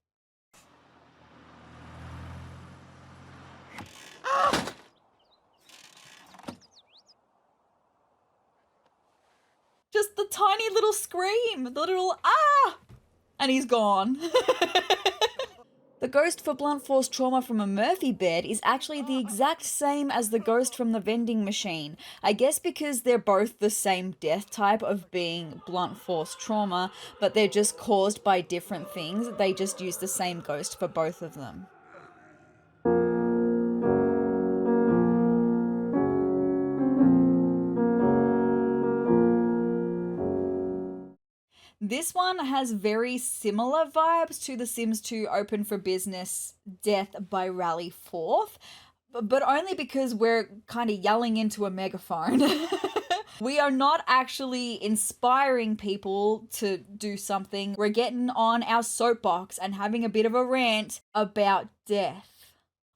Just the tiny little scream, the little ah, and he's gone. The ghost for blunt force trauma from a Murphy bed is actually the exact same as the ghost from the vending machine. I guess because they're both the same death type of being blunt force trauma, but they're just caused by different things. They just use the same ghost for both of them. This one has very similar vibes to The Sims 2 Open for Business Death by Rally Forth, but only because we're kind of yelling into a megaphone. We are not actually inspiring people to do something. We're getting on our soapbox and having a bit of a rant about death.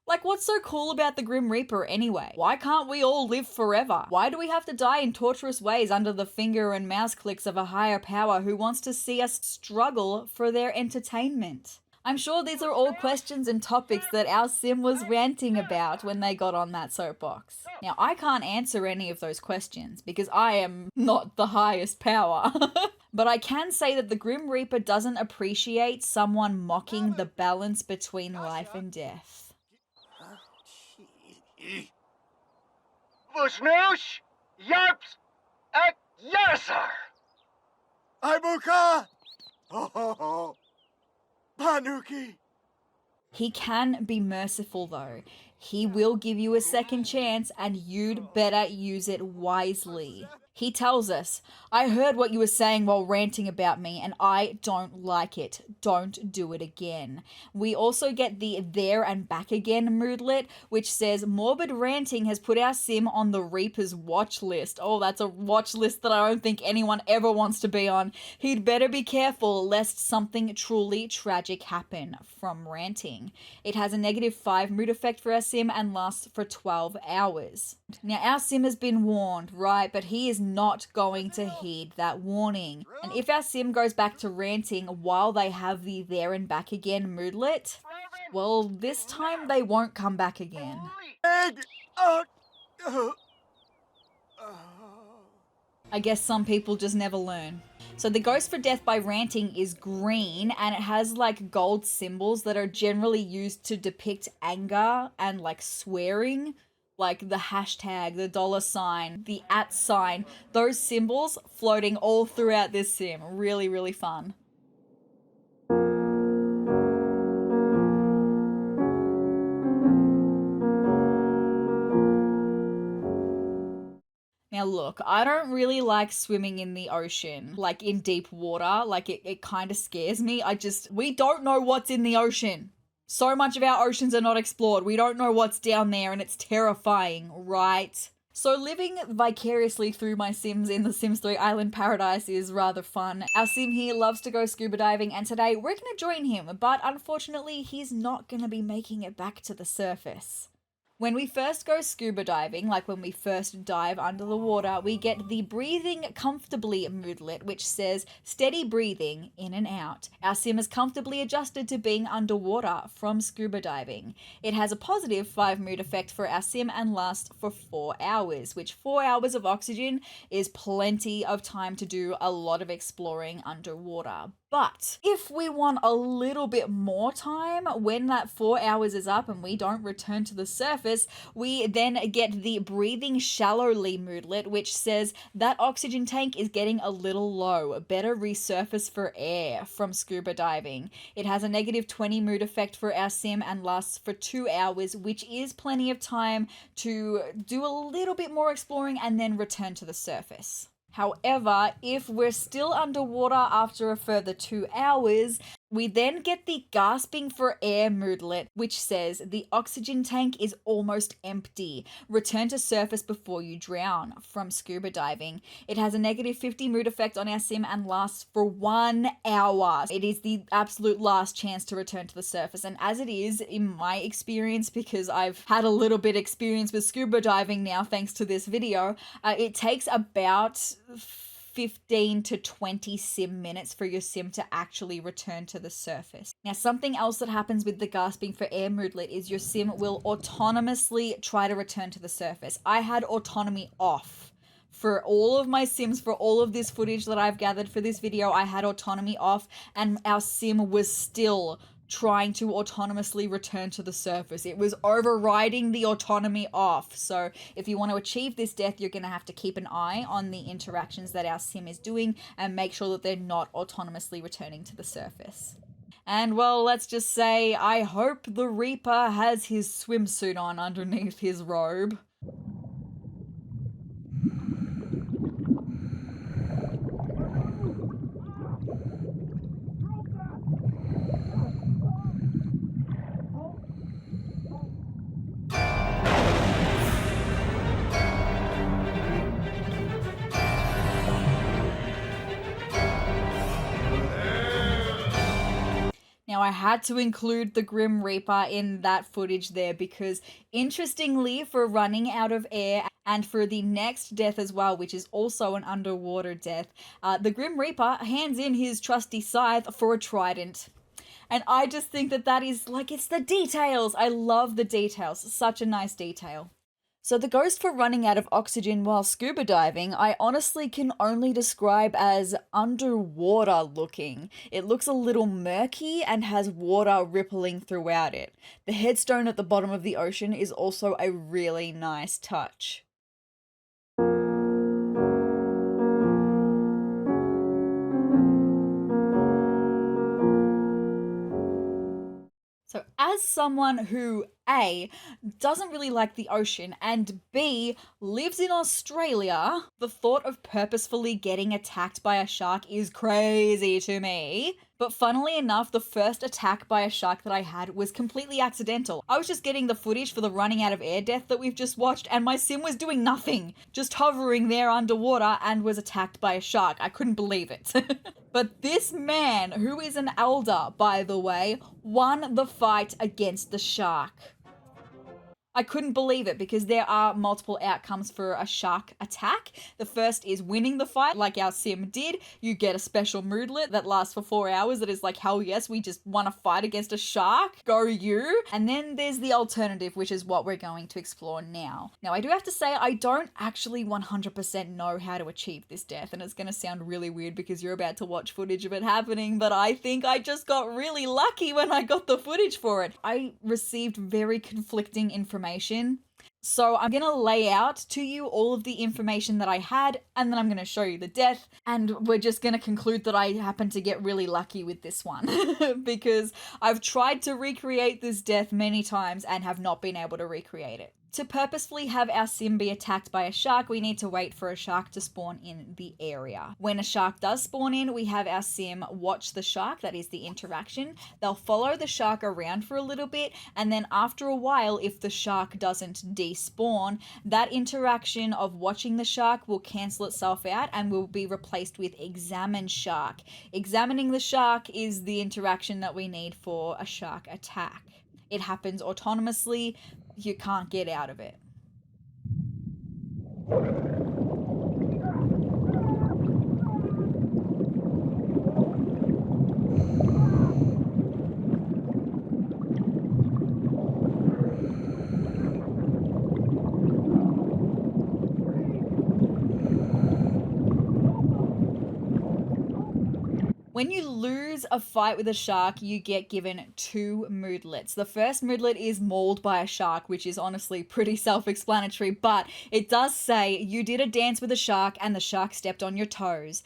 Like, what's so cool about the Grim Reaper anyway? Why can't we all live forever? Why do we have to die in torturous ways under the finger and mouse clicks of a higher power who wants to see us struggle for their entertainment? I'm sure these are all questions and topics that our sim was ranting about when they got on that soapbox. Now, I can't answer any of those questions because I am not the highest power. But I can say that the Grim Reaper doesn't appreciate someone mocking the balance between life and death. Vusnoosh, Yarps, at Yarsar! Ibuka! Oh, Panuki! He can be merciful though. He will give you a second chance and you'd better use it wisely. He tells us, I heard what you were saying while ranting about me and I don't like it. Don't do it again. We also get the there and back again moodlet, which says morbid ranting has put our sim on the Reaper's watch list. Oh, that's a watch list that I don't think anyone ever wants to be on. He'd better be careful lest something truly tragic happen from ranting. It has a -5 mood effect for our sim and lasts for 12 hours. Now, our sim has been warned, right? But he is not going to heed that warning. And if our sim goes back to ranting while they have the there and back again moodlet, well, this time they won't come back again. I guess some people just never learn. So the ghost for death by ranting is green and it has like gold symbols that are generally used to depict anger and like swearing. Like the hashtag, the $sign, the @sign, those symbols floating all throughout this sim. Really, really fun. Now look, I don't really like swimming in the ocean, like in deep water, like it kind of scares me. We don't know what's in the ocean. So much of our oceans are not explored. We don't know what's down there and it's terrifying, right? So living vicariously through my sims in the Sims 3 Island Paradise is rather fun. Our sim here loves to go scuba diving and today we're going to join him, but unfortunately he's not going to be making it back to the surface. When we first go scuba diving, like when we first dive under the water, we get the breathing comfortably moodlet, which says steady breathing in and out. Our sim is comfortably adjusted to being underwater from scuba diving. It has a +5 mood effect for our sim and lasts for 4 hours, which 4 hours of oxygen is plenty of time to do a lot of exploring underwater. But if we want a little bit more time, when that 4 hours is up and we don't return to the surface, we then get the breathing shallowly moodlet, which says that oxygen tank is getting a little low. Better resurface for air from scuba diving. It has a -20 mood effect for our sim and lasts for 2 hours, which is plenty of time to do a little bit more exploring and then return to the surface. However, if we're still underwater after a further 2 hours, we then get the gasping for air moodlet, which says the oxygen tank is almost empty. Return to surface before you drown from scuba diving. It has a -50 mood effect on our sim and lasts for 1 hour. It is the absolute last chance to return to the surface. And as it is, in my experience, because I've had a little bit experience with scuba diving now thanks to this video, it takes about 15 to 20 sim minutes for your sim to actually return to the surface. Now, something else that happens with the gasping for air moodlet is your sim will autonomously try to return to the surface. I had autonomy off. For all of my sims, for all of this footage that I've gathered for this video, I had autonomy off and our sim was still trying to autonomously return to the surface. It was overriding the autonomy off. So if you want to achieve this death, you're going to have to keep an eye on the interactions that our sim is doing and make sure that they're not autonomously returning to the surface. And well, let's just say, I hope the Reaper has his swimsuit on underneath his robe. Now, I had to include the Grim Reaper in that footage there because, interestingly, for running out of air and for the next death as well, which is also an underwater death, the Grim Reaper hands in his trusty scythe for a trident. And I just think that that is like, it's the details. I love the details. Such a nice detail. So the ghost for running out of oxygen while scuba diving, I honestly can only describe as underwater looking. It looks a little murky and has water rippling throughout it. The headstone at the bottom of the ocean is also a really nice touch. So, as someone who A, doesn't really like the ocean, and B, lives in Australia, the thought of purposefully getting attacked by a shark is crazy to me. But funnily enough, the first attack by a shark that I had was completely accidental. I was just getting the footage for the running out of air death that we've just watched, and my sim was doing nothing, just hovering there underwater and was attacked by a shark. I couldn't believe it. But this man, who is an elder, by the way, won the fight against the shark. I couldn't believe it because there are multiple outcomes for a shark attack. The first is winning the fight, like our sim did. You get a special moodlet that lasts for 4 hours that is like, hell yes, we just won a fight against a shark. Go you. And then there's the alternative, which is what we're going to explore now. Now, I do have to say, I don't actually 100% know how to achieve this death, and it's going to sound really weird because you're about to watch footage of it happening, but I think I just got really lucky when I got the footage for it. I received very conflicting information. So I'm going to lay out to you all of the information that I had, and then I'm going to show you the death, and we're just going to conclude that I happened to get really lucky with this one because I've tried to recreate this death many times and have not been able to recreate it. To purposefully have our sim be attacked by a shark, we need to wait for a shark to spawn in the area. When a shark does spawn in, we have our sim watch the shark, that is the interaction. They'll follow the shark around for a little bit, and then after a while, if the shark doesn't despawn, that interaction of watching the shark will cancel itself out and will be replaced with examine shark. Examining the shark is the interaction that we need for a shark attack. It happens autonomously. You can't get out of it. When you lose a fight with a shark, you get given 2 moodlets. The first moodlet is mauled by a shark, which is honestly pretty self-explanatory, but it does say you did a dance with a shark and the shark stepped on your toes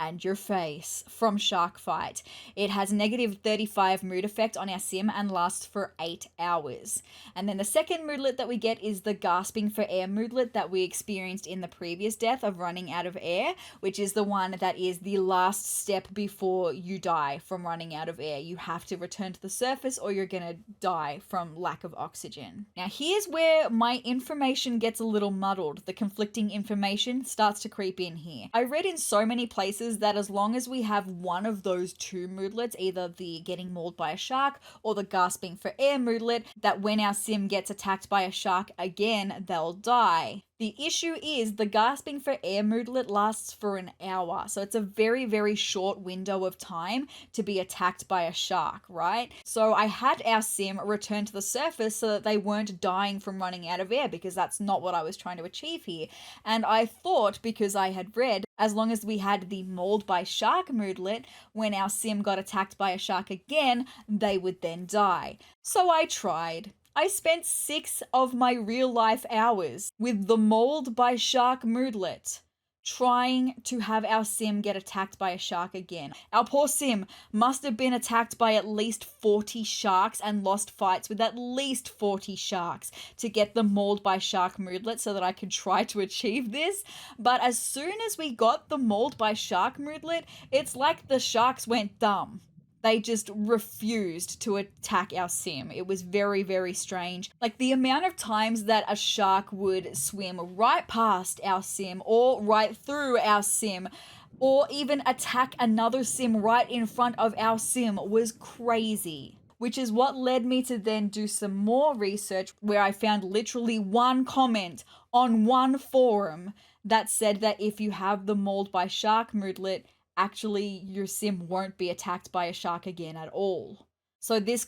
and your face from shark fight. It has negative 35 mood effect on our sim and lasts for 8 hours. And then the second moodlet that we get is the gasping for air moodlet that we experienced in the previous death of running out of air, which is the one that is the last step before you die from running out of air. You have to return to the surface or you're gonna die from lack of oxygen. Now here's where my information gets a little muddled. The conflicting information starts to creep in here. I read in so many places that as long as we have one of those 2 moodlets, either the getting mauled by a shark or the gasping for air moodlet, that when our sim gets attacked by a shark again, they'll die. The issue is the gasping for air moodlet lasts for an hour, so it's a very, very short window of time to be attacked by a shark, right? So I had our sim return to the surface so that they weren't dying from running out of air, because that's not what I was trying to achieve here. And I thought, because I had read, as long as we had the mauled by shark moodlet, when our sim got attacked by a shark again, they would then die. So I tried. I spent 6 of my real life hours with the mauled by shark moodlet trying to have our sim get attacked by a shark again. Our poor sim must have been attacked by at least 40 sharks and lost fights with at least 40 sharks to get the mauled by shark moodlet so that I could try to achieve this. But as soon as we got the mauled by shark moodlet, it's like the sharks went dumb. They just refused to attack our sim. It was very, very strange. Like the amount of times that a shark would swim right past our sim or right through our sim or even attack another sim right in front of our sim was crazy. Which is what led me to then do some more research where I found literally one comment on one forum that said that if you have the mauled by shark moodlet, actually your sim won't be attacked by a shark again at all. So this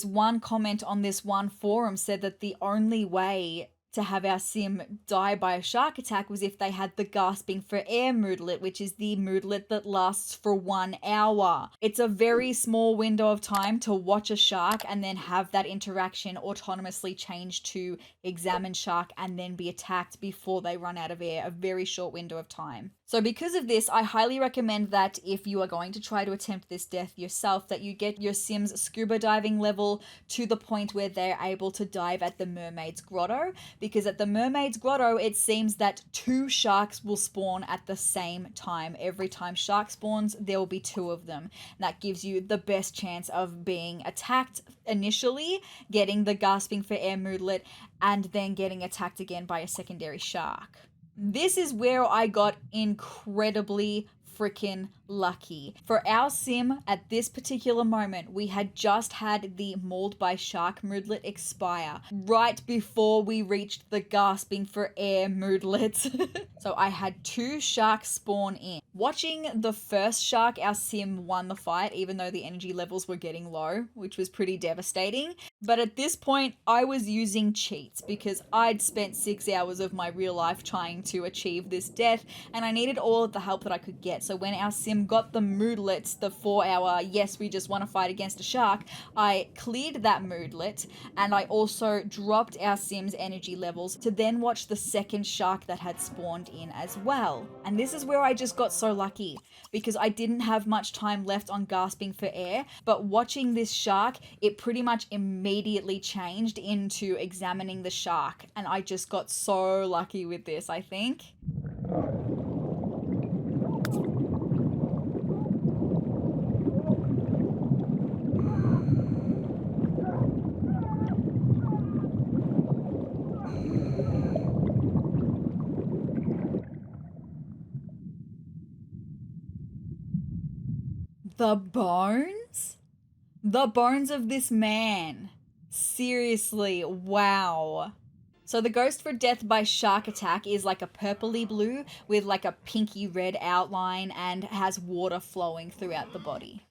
one comment on this one forum said that the only way to have our sim die by a shark attack was if they had the gasping for air moodlet, which is the moodlet that lasts for 1 hour. It's a very small window of time to watch a shark and then have that interaction autonomously change to examine shark and then be attacked before they run out of air. A very short window of time. So because of this, I highly recommend that if you are going to try to attempt this death yourself, that you get your Sim's scuba diving level to the point where they're able to dive at the Mermaid's Grotto, because at the Mermaid's Grotto, it seems that 2 sharks will spawn at the same time. Every time shark spawns, there will be 2 of them. And that gives you the best chance of being attacked initially, getting the gasping for air moodlet, and then getting attacked again by a secondary shark. This is where I got incredibly freaking lucky. For our sim, at this particular moment, we had just had the mauled by shark moodlet expire right before we reached the gasping for air moodlet. So I had 2 sharks spawn in. Watching the first shark, our sim won the fight, even though the energy levels were getting low, which was pretty devastating. But at this point, I was using cheats because I'd spent 6 hours of my real life trying to achieve this death, and I needed all of the help that I could get. So when our sim got the moodlet, the 4-hour, yes, we just want to fight against a shark, I cleared that moodlet, and I also dropped our sim's energy levels to then watch the second shark that had spawned in as well. And this is where I just got so lucky, because I didn't have much time left on gasping for air, but watching this shark, it pretty much immediately changed into examining the shark, and I just got so lucky with this, I think. The bones? The bones of this man. Seriously, wow. So the ghost for death by shark attack is like a purpley blue with like a pinky red outline and has water flowing throughout the body.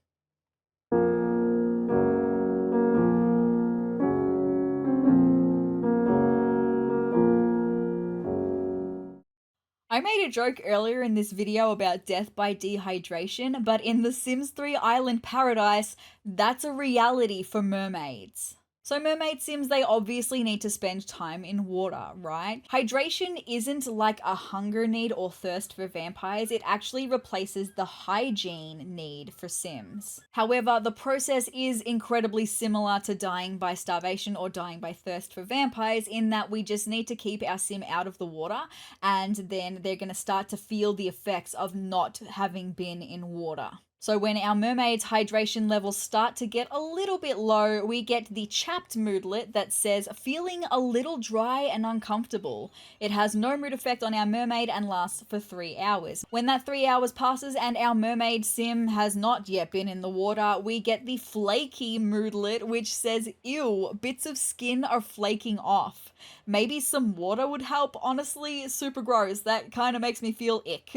I made a joke earlier in this video about death by dehydration, but in the Sims 3 Island Paradise, that's a reality for mermaids. So mermaid sims, they obviously need to spend time in water, right? Hydration isn't like a hunger need or thirst for vampires, it actually replaces the hygiene need for sims. However, the process is incredibly similar to dying by starvation or dying by thirst for vampires, in that we just need to keep our sim out of the water, and then they're going to start to feel the effects of not having been in water. So when our mermaid's hydration levels start to get a little bit low, we get the chapped moodlet that says feeling a little dry and uncomfortable. It has no mood effect on our mermaid and lasts for 3 hours. When that 3 hours passes and our mermaid sim has not yet been in the water, we get the flaky moodlet, which says ew, bits of skin are flaking off. Maybe some water would help, honestly, super gross. That kind of makes me feel ick,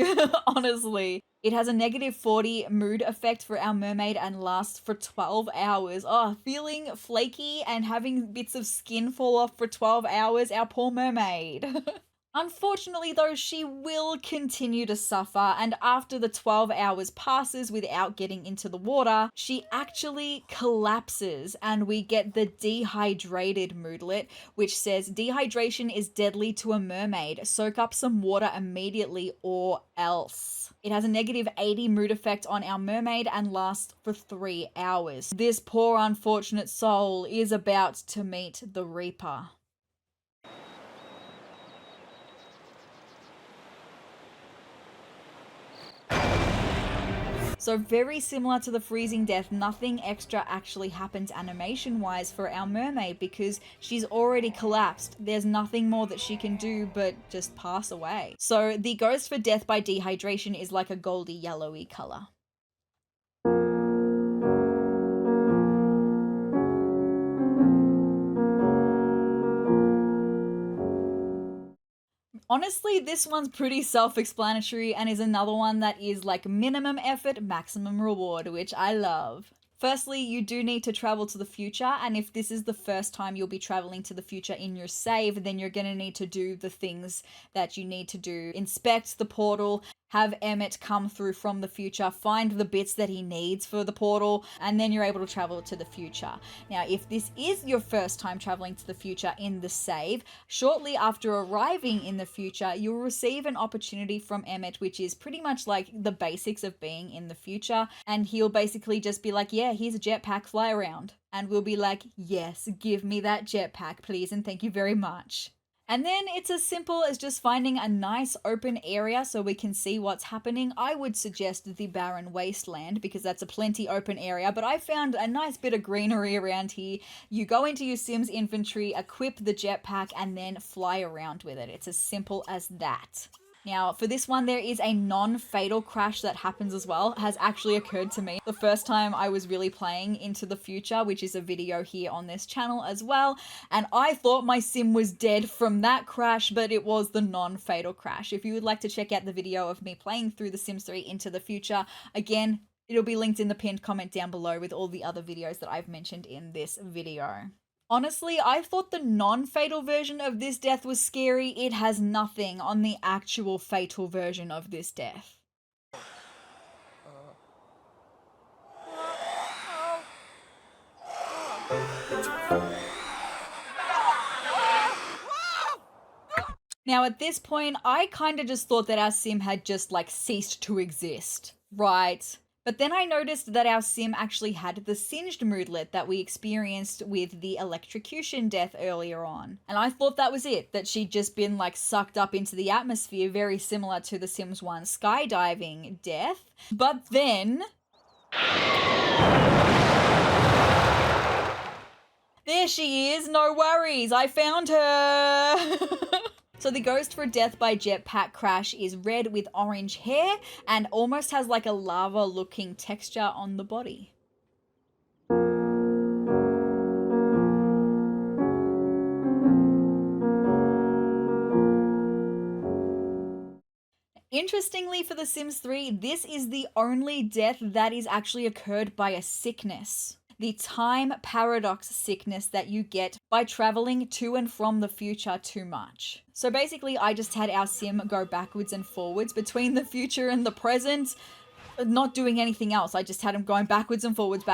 honestly. It has a -40 mood effect for our mermaid and lasts for 12 hours. Oh, feeling flaky and having bits of skin fall off for 12 hours, our poor mermaid. Unfortunately though, she will continue to suffer, and after the 12 hours passes without getting into the water, she actually collapses and we get the dehydrated moodlet, which says dehydration is deadly to a mermaid. Soak up some water immediately or else. It has a -80 mood effect on our mermaid and lasts for 3 hours. This poor unfortunate soul is about to meet the Reaper. So very similar to the freezing death, nothing extra actually happens animation-wise for our mermaid because she's already collapsed. There's nothing more that she can do but just pass away. So the ghost for death by dehydration is like a goldy yellowy color. Honestly, this one's pretty self-explanatory and is another one that is like minimum effort, maximum reward, which I love. Firstly, you do need to travel to the future, and if this is the first time you'll be traveling to the future in your save, then you're going to need to do the things that you need to do. Inspect the portal, have Emmett come through from the future, find the bits that he needs for the portal, and then you're able to travel to the future. Now, if this is your first time traveling to the future in the save, shortly after arriving in the future, you'll receive an opportunity from Emmett, which is pretty much like the basics of being in the future, and he'll basically just be like, yeah, here's a jetpack, fly around. And we'll be like, yes, give me that jetpack, please, and thank you very much. And then it's as simple as just finding a nice open area so we can see what's happening. I would suggest the barren wasteland because that's a plenty open area, but I found a nice bit of greenery around here. You go into your Sims inventory, equip the jetpack, and then fly around with it. It's as simple as that. Now, for this one, there is a non-fatal crash that happens as well. It has actually occurred to me the first time I was really playing Into the Future, which is a video here on this channel as well. And I thought my sim was dead from that crash, but it was the non-fatal crash. If you would like to check out the video of me playing through The Sims 3 Into the Future, again, it'll be linked in the pinned comment down below with all the other videos that I've mentioned in this video. Honestly, I thought the non-fatal version of this death was scary. It has nothing on the actual fatal version of this death. Now at this point, I kind of just thought that our sim had just like ceased to exist, right? But then I noticed that our sim actually had the singed moodlet that we experienced with the electrocution death earlier on. And I thought that was it, that she'd just been like sucked up into the atmosphere, very similar to the Sims 1 skydiving death. But then... there she is, no worries, I found her! So the ghost for death by Jetpack crash is red with orange hair and almost has like a lava looking texture on the body. Interestingly for The Sims 3, this is the only death that is actually occurred by a sickness. The time paradox sickness that you get by traveling to and from the future too much. So basically, I just had our sim go backwards and forwards between the future and the present, not doing anything else. I just had him going backwards and forwards,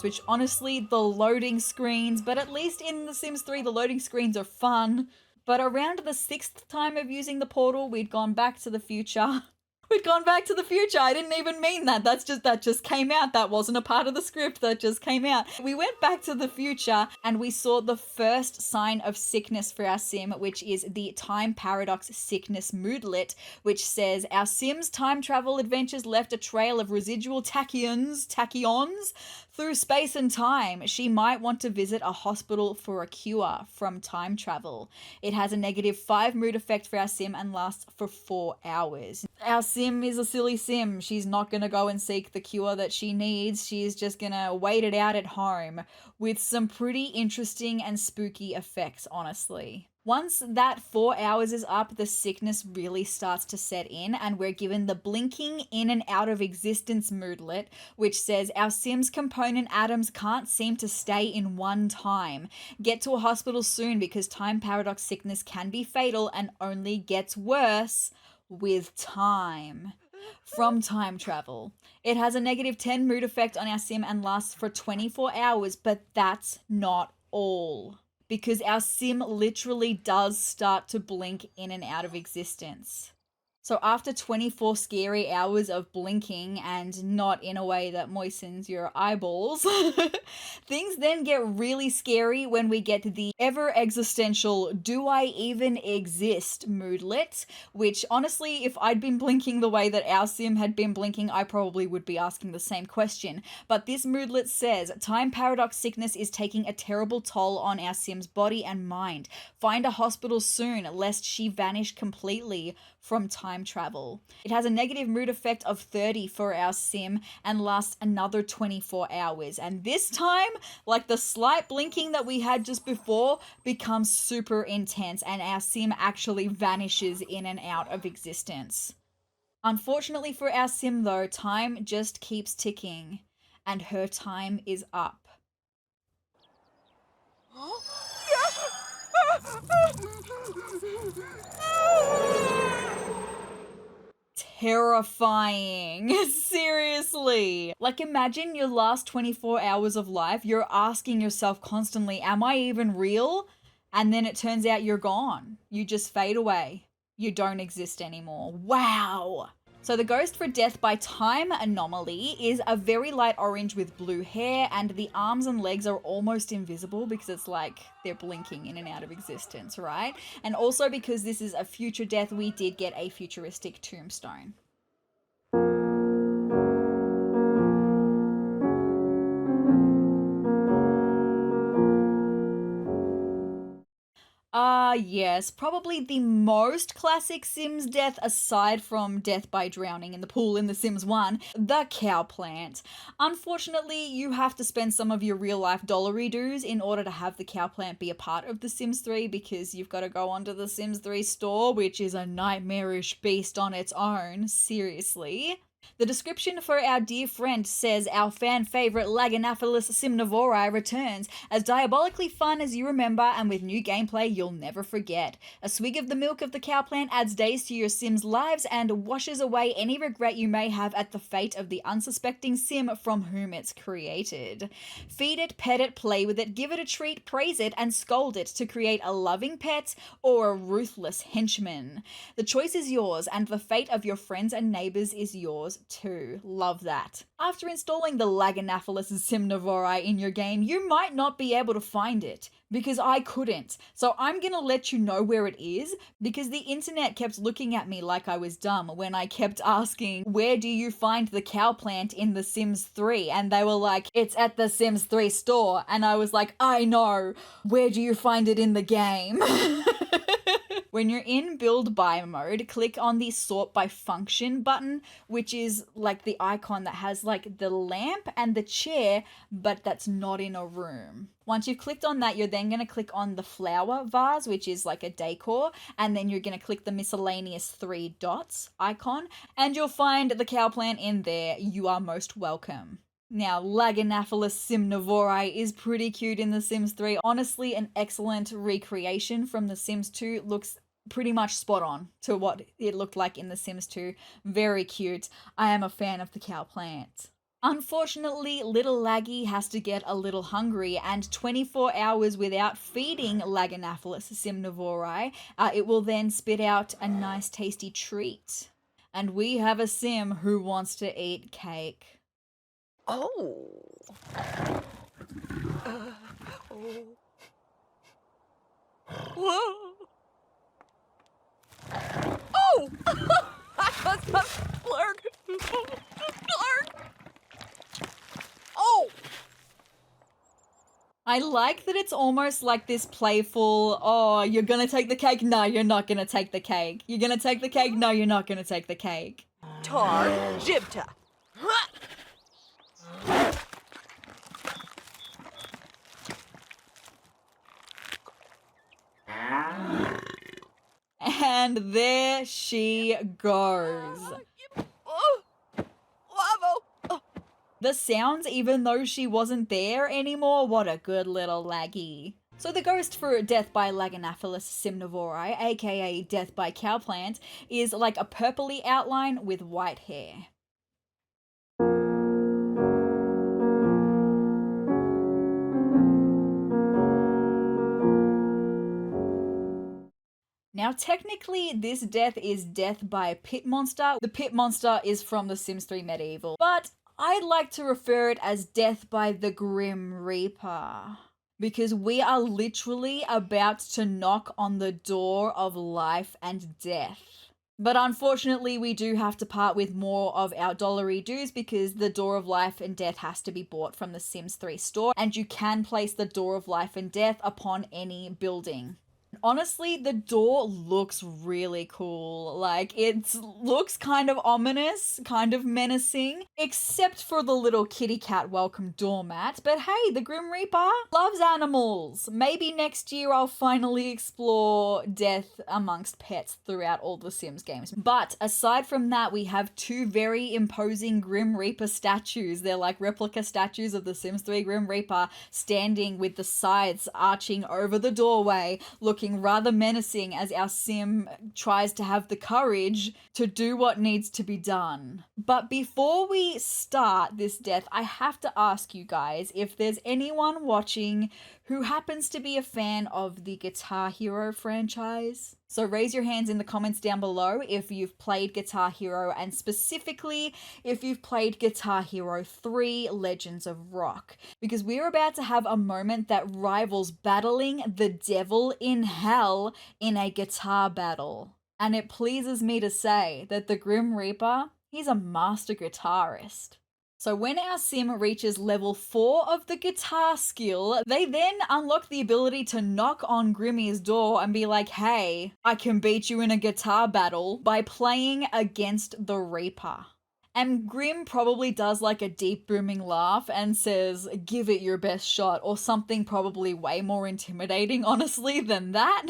which honestly, the loading screens, but at least in The Sims 3, the loading screens are fun. But around the 6th time of using the portal, we'd gone back to the future. We'd gone back to the future. I didn't even mean that. That just came out. That wasn't a part of the script. That just came out. We went back to the future and we saw the first sign of sickness for our sim, which is the time paradox sickness moodlet, which says our sim's time travel adventures left a trail of residual tachyons through space and time. She might want to visit a hospital for a cure from time travel. It has a -5 mood effect for our sim and lasts for 4 hours. Our sim is a silly sim. She's not going to go and seek the cure that she needs. She's just going to wait it out at home with some pretty interesting and spooky effects, honestly. Once that 4 hours is up, the sickness really starts to set in and we're given the blinking in and out of existence moodlet, which says our sim's component atoms can't seem to stay in one time. Get to a hospital soon because time paradox sickness can be fatal and only gets worse with time. From time travel. It has a -10 mood effect on our sim and lasts for 24 hours, but that's not all. Because our sim literally does start to blink in and out of existence. So after 24 scary hours of blinking, and not in a way that moistens your eyeballs, things then get really scary when we get the ever existential "do I even exist" moodlet, which honestly, if I'd been blinking the way that our sim had been blinking, I probably would be asking the same question. But this moodlet says, time paradox sickness is taking a terrible toll on our sim's body and mind. Find a hospital soon, lest she vanish completely from time travel. It has a negative mood effect of 30 for our sim and lasts another 24 hours. And this time, like the slight blinking that we had just before, becomes super intense and our sim actually vanishes in and out of existence. Unfortunately for our sim though, time just keeps ticking. and her time is up. Terrifying. Seriously. Like, imagine your last 24 hours of life, you're asking yourself constantly, am I even real? And then it turns out you're gone. You just fade away. You don't exist anymore. Wow. So the ghost for death by time anomaly is a very light orange with blue hair, and the arms and legs are almost invisible because it's like they're blinking in and out of existence, right? And also because this is a future death, we did get a futuristic tombstone. Yes, probably the most classic Sims death aside from death by drowning in the pool in The Sims 1, the Cowplant. Unfortunately, you have to spend some of your real life dollary dues in order to have the Cowplant be a part of The Sims 3 because you've got to go onto the Sims 3 store, which is a nightmarish beast on its own, seriously. The description for our dear friend says our fan favourite Laganaphyllis Simnovorii returns, as diabolically fun as you remember and with new gameplay you'll never forget. A swig of the milk of the Cowplant adds days to your Sims' lives and washes away any regret you may have at the fate of the unsuspecting Sim from whom it's created. Feed it, pet it, play with it, give it a treat, praise it, and scold it to create a loving pet or a ruthless henchman. The choice is yours, and the fate of your friends and neighbours is yours too. Love that. After installing the Laganaphyllis Simnovorii in your game, you might not be able to find it, because I couldn't. So I'm gonna let you know where it is, because the internet kept looking at me like I was dumb when I kept asking, where do you find the Cowplant in The Sims 3? And they were like, it's at the Sims 3 store. And I was like, I know. Where do you find it in the game? When you're in build by mode, click on the sort by function button, which is like the icon that has like the lamp and the chair, but that's not in a room. Once you've clicked on that, you're then going to click on the flower vase, which is like a decor, and then you're going to click the miscellaneous 3 dots icon, and you'll find the Cowplant in there. You are most welcome. Now, Laganaphyllis Simnovorii is pretty cute in The Sims 3. Honestly, an excellent recreation from The Sims 2. Looks pretty much spot on to what it looked like in The Sims 2. Very cute. I am a fan of the Cowplant. Unfortunately, little Laggy has to get a little hungry, and 24 hours without feeding Laganaphyllis Simnovorii, it will then spit out a nice tasty treat. And we have a Sim who wants to eat cake. Oh. Whoa. Oh! I must have blurred. Oh! I like that it's almost like this playful, oh, you're gonna take the cake? No, you're not gonna take the cake. You're gonna take the cake? No, you're not gonna take the cake. Tar Jibta. And there she goes. The sounds, even though she wasn't there anymore, what a good little Laggy. So the ghost for death by Laganaphyllis Simnovorii, aka death by Cowplant, is like a purpley outline with white hair. Now, technically, this death is death by pit monster. The pit monster is from The Sims 3 Medieval, but I'd like to refer it as death by the Grim Reaper, because we are literally about to knock on the door of life and death. But unfortunately, we do have to part with more of our dollary dues because the Door of Life and Death has to be bought from the Sims 3 store, and you can place the Door of Life and Death upon any building. Honestly, the door looks really cool. Like, it looks kind of ominous, kind of menacing, except for the little kitty cat welcome doormat. But hey, the Grim Reaper loves animals. Maybe next year I'll finally explore death amongst pets throughout all the Sims games. But aside from that, we have two very imposing Grim Reaper statues. They're like replica statues of the Sims 3 Grim Reaper standing with the sides arching over the doorway, looking rather menacing as our sim tries to have the courage to do what needs to be done. But before we start this death, I have to ask you guys if there's anyone watching who happens to be a fan of the Guitar Hero franchise. So raise your hands in the comments down below if you've played Guitar Hero, and specifically if you've played Guitar Hero 3 Legends of Rock, because we're about to have a moment that rivals battling the devil in hell in a guitar battle. And it pleases me to say that the Grim Reaper, he's a master guitarist. So when our sim reaches level 4 of the guitar skill, they then unlock the ability to knock on Grimmy's door and be like, hey, I can beat you in a guitar battle by playing against the Reaper. And Grim probably does like a deep booming laugh and says, give it your best shot, or something probably way more intimidating, honestly, than that.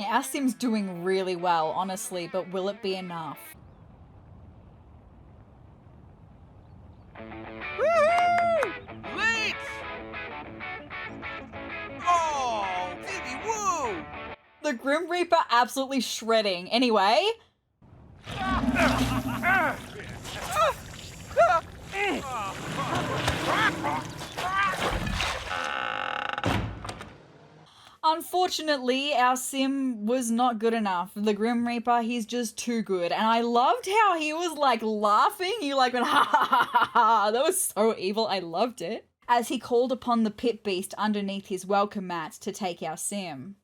Our sim's doing really well, honestly, but will it be enough? Woohoo! Late! Oh, Vivi, woo! The Grim Reaper absolutely shredding. Anyway. Unfortunately, our sim was not good enough. The Grim Reaper, he's just too good. And I loved how he was like laughing. He like went, ha ha ha ha ha. That was so evil. I loved it. As he called upon the pit beast underneath his welcome mat to take our sim.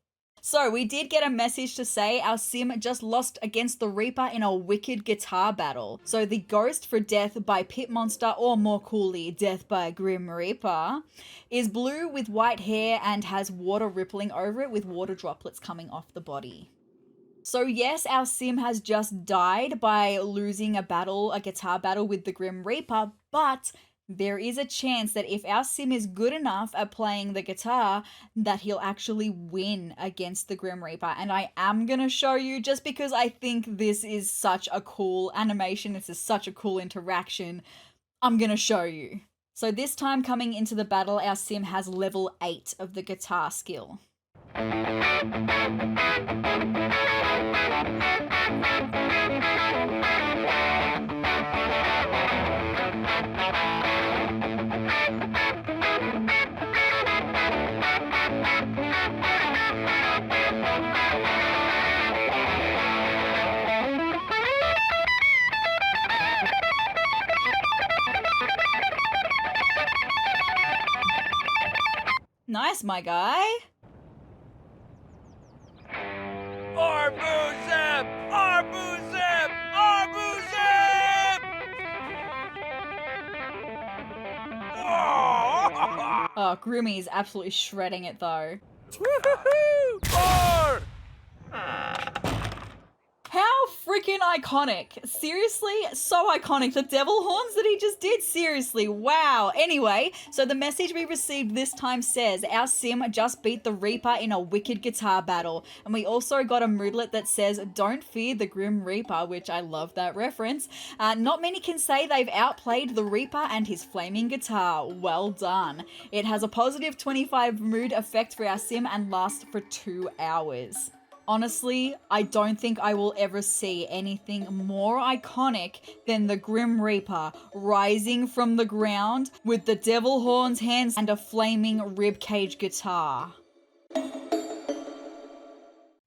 So we did get a message to say our sim just lost against the Reaper in a wicked guitar battle. So the ghost for death by Pit Monster, or more coolly, death by Grim Reaper, is blue with white hair and has water rippling over it with water droplets coming off the body. So yes, our sim has just died by losing a guitar battle with the Grim Reaper, but there is a chance that if our sim is good enough at playing the guitar, that he'll actually win against the Grim Reaper. And I am gonna show you, just because I think this is such a cool animation, this is such a cool interaction, I'm gonna show you. So this time coming into the battle, our sim has level 8 of the guitar skill. Nice, my guy. Arbuzim! Arbuzim! Arbuzim! Oh, Grimmy's absolutely shredding it though. Woohoo! Ar! How freaking iconic. Seriously, so iconic. The devil horns that he just did, seriously, wow. Anyway, so the message we received this time says, our sim just beat the Reaper in a wicked guitar battle. And we also got a moodlet that says, don't fear the Grim Reaper, which I love that reference. Not many can say they've outplayed the Reaper and his flaming guitar. Well done. It has a positive 25 mood effect for our sim and lasts for 2 hours. Honestly, I don't think I will ever see anything more iconic than the Grim Reaper rising from the ground with the devil horns hands and a flaming ribcage guitar.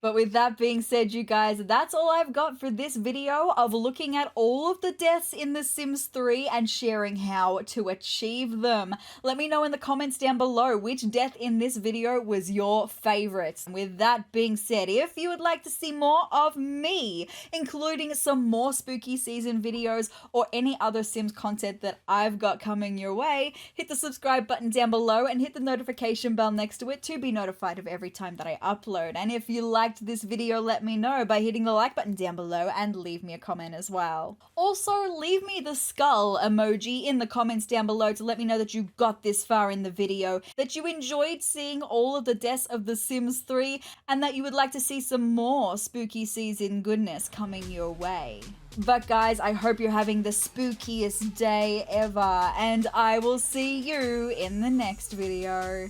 But with that being said, you guys, that's all I've got for this video of looking at all of the deaths in The Sims 3 and sharing how to achieve them. Let me know in the comments down below which death in this video was your favorite. With that being said, if you would like to see more of me, including some more spooky season videos or any other Sims content that I've got coming your way, hit the subscribe button down below and hit the notification bell next to it to be notified of every time that I upload. And if you liked this video, let me know by hitting the like button down below and leave me a comment as well. Also, leave me the skull emoji in the comments down below to let me know that you got this far in the video, that you enjoyed seeing all of the deaths of The Sims 3, and that you would like to see some more spooky season goodness coming your way. But guys, I hope you're having the spookiest day ever, and I will see you in the next video.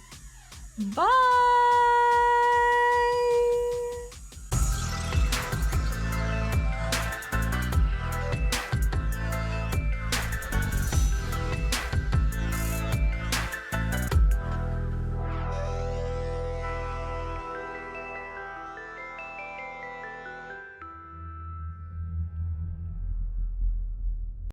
Bye!